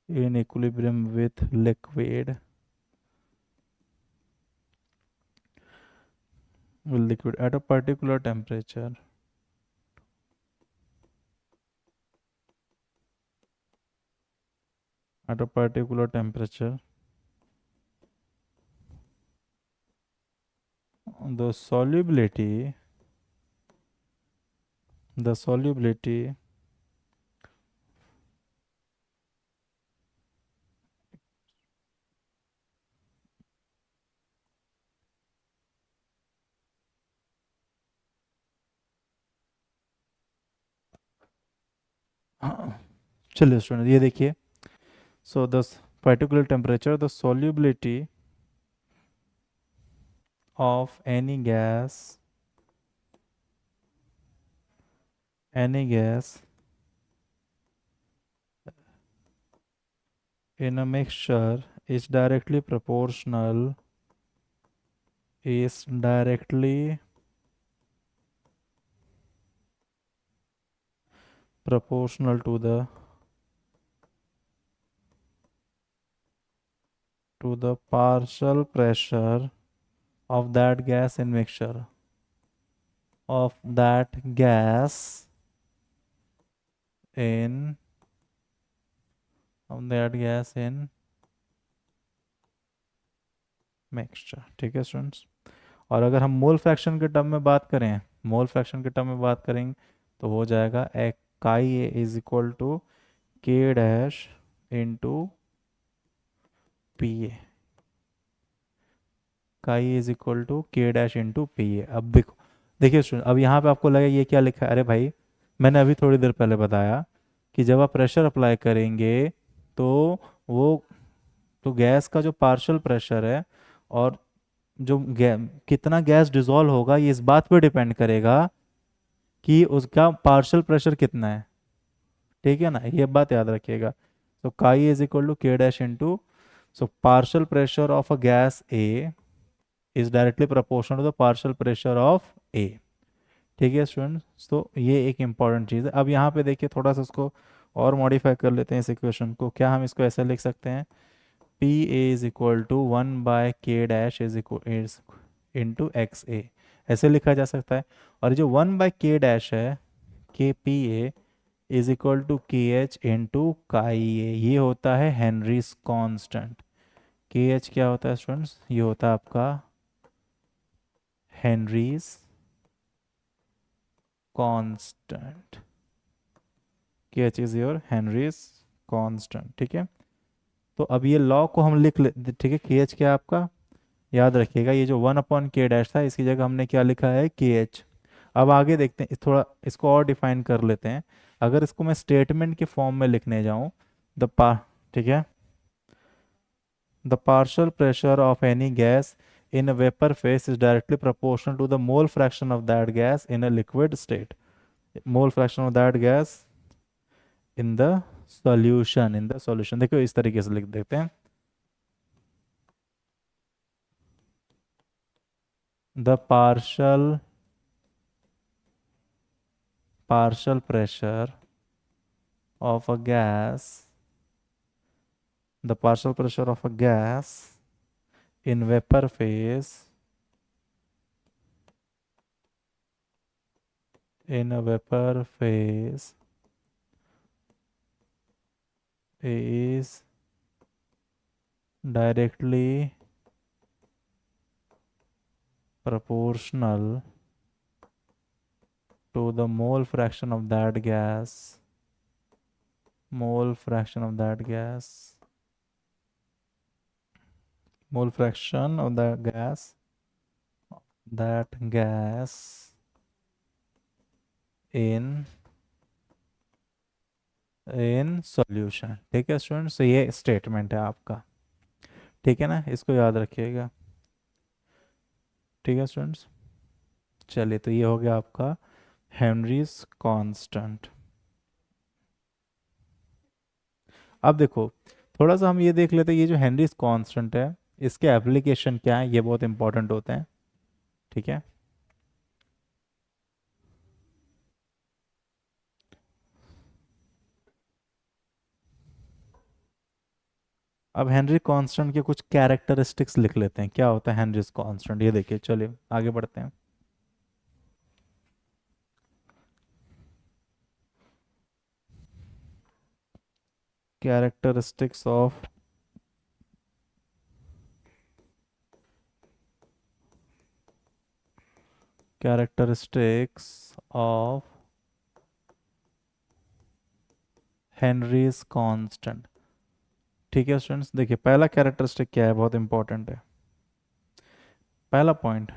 in equilibrium with liquid, at a particular temperature, at a particular temperature, the solubility, the solubility चलिए स्टूडेंट ये देखिए, so the particular temperature, the solubility of any gas in a mixture is directly proportional to the partial pressure of that gas in mixture, of that gas in of that gas in mixture। ठीक है स्टूडेंट्स। और अगर हम मोल फ्रैक्शन के टर्म में बात करें, मोल फ्रैक्शन के टर्म में बात करेंगे तो हो जाएगा काई ए is equal to K dash into P A, काई is equal to K dash into P A. अब देखो, देखिए स्टूडेंट, अब यहाँ पे आपको लगा ये क्या लिखा है, अरे भाई मैंने अभी थोड़ी देर पहले बताया कि जब आप प्रेशर अप्लाई करेंगे तो वो तो गैस का जो पार्शियल प्रेशर है और जो कितना गैस डिसॉल्व होगा ये इस बात पे डिपेंड करेगा कि उसका पार्शियल प्रेशर कितना है। ठीक है ना, ये बात याद रखिएगा। तो chi is equal to K dash into, so partial pressure of a gas A is directly proportional to the partial pressure of A. ठीक है स्टूडेंट्स। तो ये एक इंपॉर्टेंट चीज़ है। अब यहाँ पे देखिए थोड़ा सा उसको और मॉडिफाई कर लेते हैं इस इक्वेशन को। क्या हम इसको ऐसे लिख सकते हैं, P A is equal to 1/k dash is into X A, ऐसे लिखा जा सकता है। और जो 1/k डैश है, K P A is equal to K H into chi A, ये होता है हेनरीज कांस्टेंट। के एच क्या होता है स्टूडेंट्स, ये होता है आपका हेनरीज कांस्टेंट, के H is your Henrys constant, ठीक है। तो अब ये लॉ को हम लिख ले, ठीक है। के एच क्या है आपका, याद रखिएगा ये जो 1/k डैश था इसकी जगह हमने क्या लिखा है, के एच। अब आगे देखते हैं, थोड़ा इसको और डिफाइन कर लेते हैं। अगर इसको मैं स्टेटमेंट के फॉर्म में लिखने जाऊं, द पा ठीक है, the partial pressure of any gas in a vapor phase is directly proportional to the mole fraction of that gas in a liquid state. Mole fraction of that gas in the solution, देखो इस तरीके से लिख देते हैं, the partial pressure of a gas, the partial pressure of a gas in vapor phase, in a vapor phase is directly proportional to the mole fraction of that gas, mole fraction of that gas, mole fraction of the gas, that gas in solution, ठीक है स्टूडेंट्स। तो ये स्टेटमेंट है आपका, ठीक है ना, इसको याद रखिएगा, ठीक है स्टूडेंट्स। चलिए, तो ये हो गया आपका हेनरीज कांस्टेंट। अब देखो, थोड़ा सा हम ये देख लेते हैं, ये जो हेनरीज कांस्टेंट है इसके एप्लीकेशन क्या है, ये बहुत इंपॉर्टेंट होते हैं, ठीक है। अब हेनरी कांस्टेंट के कुछ कैरेक्टरिस्टिक्स लिख लेते हैं, क्या होता है हेनरीज कांस्टेंट, ये देखिए। चलिए आगे बढ़ते हैं। कैरेक्टरिस्टिक्स ऑफ हेनरीज कांस्टेंट, ठीक है स्टूडेंट्स। देखिए पहला कैरेक्टरिस्टिक क्या है, बहुत इंपॉर्टेंट है। पहला पॉइंट,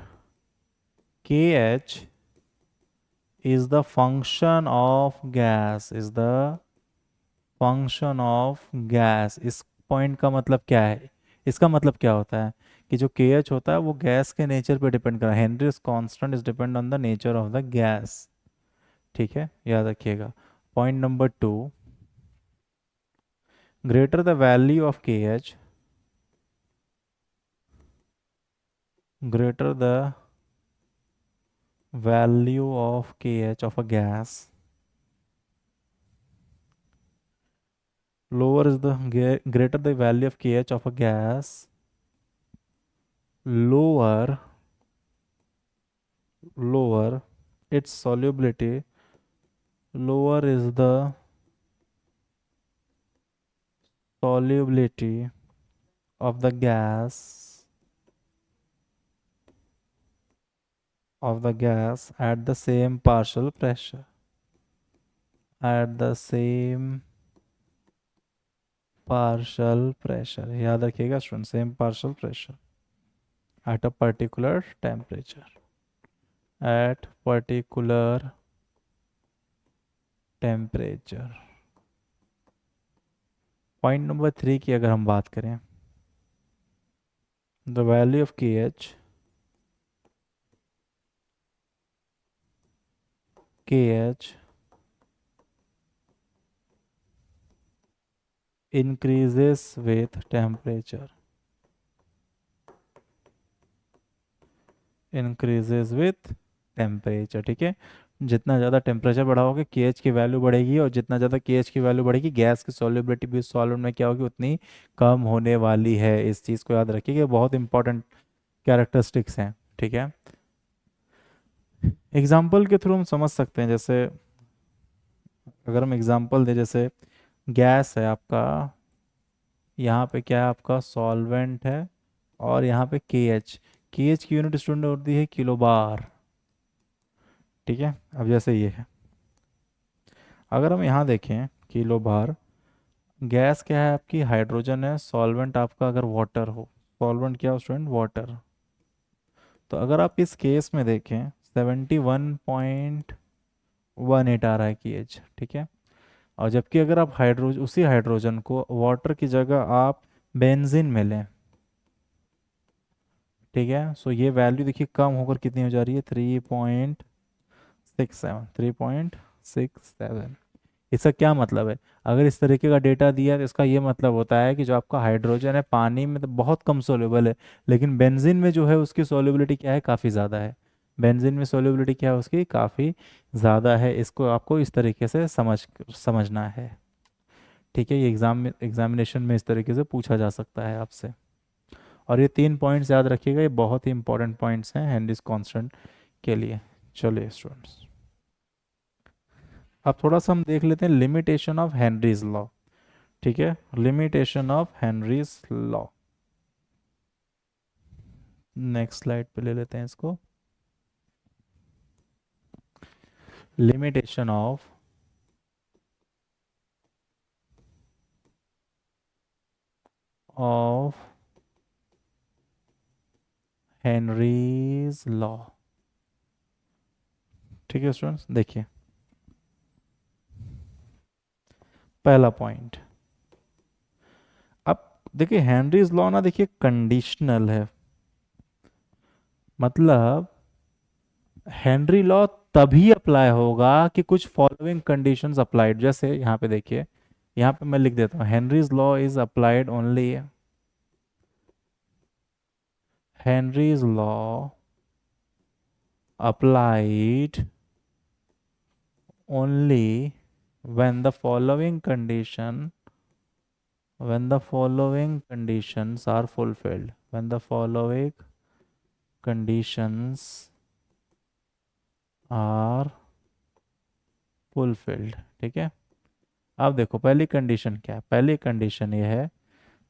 के H is the function of gas, is the function of gas. इस पॉइंट का मतलब क्या है, इसका मतलब क्या होता है कि जो के एच होता है वो गैस के नेचर पे डिपेंड कर रहा है। Henrys constant is depend on the nature of the gas, ठीक है, याद रखिएगा। Point number 2, greater the value of kh, greater the value of kh of a gas, lower is the greater the value of kh of a gas, lower its solubility, lower is the solubility of the gas at the same partial pressure, at the same partial pressure, याद रखिएगा student, same partial pressure at a particular temperature, at particular temperature। Point number 3 की अगर हम बात करें, द वैल्यू ऑफ के H increases with temperature, increases with temperature, ठीक है। जितना ज़्यादा टेम्परेचर बढ़ाओगे केएच की वैल्यू बढ़ेगी, और जितना ज़्यादा केएच की वैल्यू बढ़ेगी गैस की सॉल्युबिलिटी भी सॉल्वेंट में क्या होगी, उतनी कम होने वाली है। इस चीज़ को याद रखिए, बहुत इंपॉर्टेंट कैरेक्टरिस्टिक्स हैं, ठीक है। एग्जाम्पल के थ्रू हम समझ सकते हैं, जैसे अगर हम एग्जाम्पल दें, जैसे गैस है आपका, यहाँ पे क्या है आपका सॉल्वेंट है, और यहाँ पे के एच, केएच की यूनिट स्टूडेंट होती है किलो बार। ठीक है, अब जैसे ये है, अगर हम यहाँ देखें किलो बार, गैस क्या है आपकी, हाइड्रोजन है, सॉल्वेंट आपका अगर वाटर हो, सॉल्वेंट क्या हो स्टूडेंट, वाटर। तो अगर आप इस केस में देखें 71.18 आ रहा है केएच, ठीक है। और जबकि अगर आप उसी हाइड्रोजन को वाटर की जगह आप बेंजीन में लें, ठीक है, सो ये वैल्यू देखिए कम होकर कितनी हो जा रही है, 3.67, 3.67। इसका क्या मतलब है, अगर इस तरीके का डेटा दिया है तो इसका ये मतलब होता है कि जो आपका हाइड्रोजन है पानी में तो बहुत कम सोल्यूबल है, लेकिन बेंजीन में जो है उसकी सोल्यूबिलिटी क्या है, काफ़ी ज़्यादा है। बेंजीन में सोल्यूबिलिटी क्या है उसकी, काफ़ी ज़्यादा है। इसको आपको इस तरीके से समझना है। ठीक है, ये एग्जामिनेशन में इस तरीके से पूछा जा सकता है आपसे। और ये 3 पॉइंट्स याद रखिएगा, ये बहुत ही इंपॉर्टेंट पॉइंट्स हैं हेनरीज कांस्टेंट के लिए। चलिए स्टूडेंट्स, अब थोड़ा सा हम देख लेते हैं लिमिटेशन ऑफ हेनरीज लॉ। ठीक है, limitation of Henry's law, next slide पे ले लेते हैं इसको। Limitation of Henry's law. ठीक है स्टूडेंट्स, देखिए पहला पॉइंट, अब देखिए हेनरीज लॉ ना देखिए कंडीशनल है, मतलब हेनरी लॉ तभी अप्लाई होगा कि कुछ फॉलोइंग कंडीशंस अप्लाइड। जैसे यहाँ पे देखिए, यहाँ पे मैं लिख देता हूँ, Henry's law is applied only, Henry's law applied only when the following conditions are fulfilled, when the following conditions are fulfilled। ठीक है, अब देखो पहली कंडीशन क्या है, पहली कंडीशन ये है,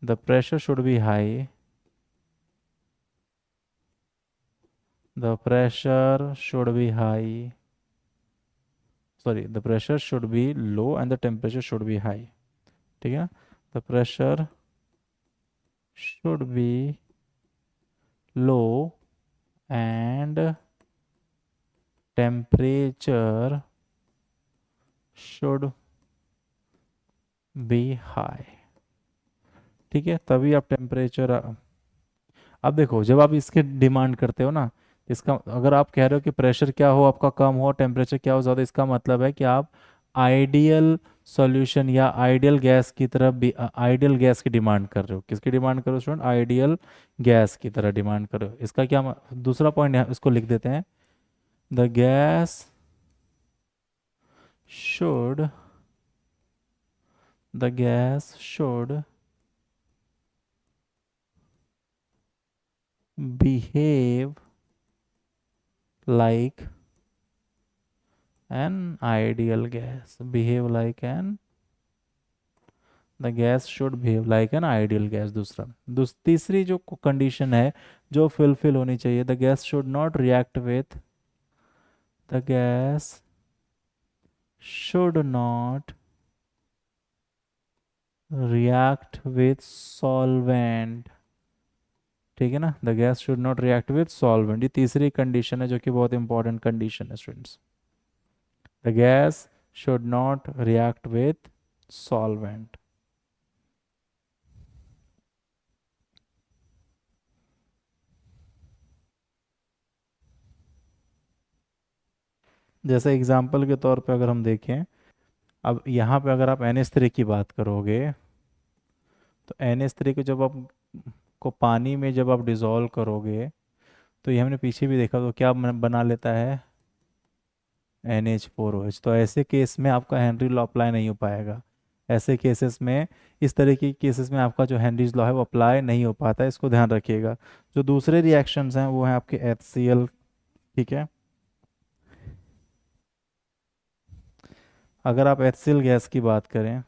the pressure should be high, the pressure should be high, sorry the pressure should be low and the temperature should be high. ठीक है ना, the pressure should be low and temperature should be high। ठीक है, तभी आप टेम्परेचर, अब देखो जब आप इसके डिमांड करते हो ना, इसका अगर आप कह रहे हो कि प्रेशर क्या हो आपका कम हो, टेम्परेचर क्या हो ज़्यादा, इसका मतलब है कि आप आइडियल सॉल्यूशन या आइडियल गैस की तरफ भी, आइडियल गैस की डिमांड कर रहे हो। किसकी डिमांड कर रहे हो स्टूडेंट, आइडियल गैस की तरह डिमांड कर रहे हो। इसका क्या दूसरा पॉइंट है, इसको लिख देते हैं, the gas should the gas should behave like an ideal gas, behave like an, the gas should behave like an ideal gas। तीसरी जो कंडीशन है जो फुलफिल होनी चाहिए, the gas should not react with, the gas should not react with solvent. ठीक है ना, the gas should not react with solvent, ये तीसरी कंडीशन है जो कि बहुत इंपॉर्टेंट कंडीशन है students. The gas should not react with solvent. जैसे एग्जाम्पल के तौर पे अगर हम देखें, अब यहाँ पे अगर आप NH3 की बात करोगे, तो NH3 को जब आप को पानी में जब आप डिज़ोल्व करोगे, तो ये हमने पीछे भी देखा, तो क्या बना लेता है, NH4OH। तो ऐसे केस में आपका हेनरी लॉ अप्लाई नहीं हो पाएगा। ऐसे केसेस में, इस तरह के केसेस में आपका जो हेनरीज लॉ है वो अप्लाई नहीं हो पाता है, इसको ध्यान रखिएगा। जो दूसरे रिएक्शंस हैं वो हैं आपके HCl। ठीक है, अगर आप HCl गैस की बात करें,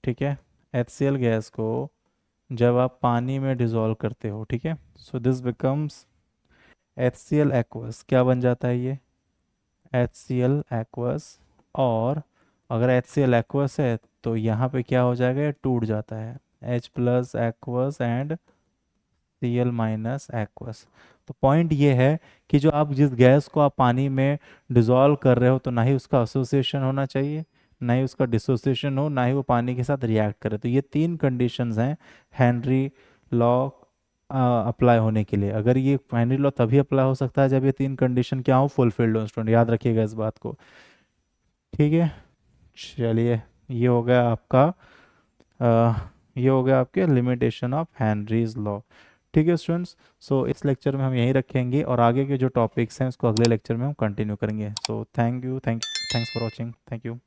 ठीक है, HCl गैस को जब आप पानी में डिज़ोल्व करते हो, ठीक है, so this becomes HCl aqueous. क्या बन जाता है ये? HCl aqueous. और अगर HCl एक्वस है तो यहाँ पे क्या हो जाएगा, ये टूट जाता है, H plus aqueous and Cl minus aqueous. तो पॉइंट ये है कि जो आप जिस गैस को आप पानी में डिज़ोल्व कर रहे हो, तो ना ही उसका एसोसिएशन होना चाहिए, ना ही उसका डिसोसिएशन हो, ना ही वो पानी के साथ रिएक्ट करे। तो ये तीन कंडीशंस हैं हेनरी लॉ अप्लाई होने के लिए। अगर ये हेनरी लॉ तभी अप्लाई हो सकता है जब ये तीन कंडीशन क्या हो, फुलफिल्ड हो स्टूडेंट, याद रखिएगा इस बात को। ठीक है, चलिए, ये हो गया आपका ये हो गया आपके लिमिटेशन ऑफ हेनरीज लॉ। ठीक है स्टूडेंट्स, सो इस लेक्चर में हम यहीं रखेंगे और आगे के जो टॉपिक्स हैं उसको अगले लेक्चर में हम कंटिन्यू करेंगे। So thank you, thanks for watching, thank you.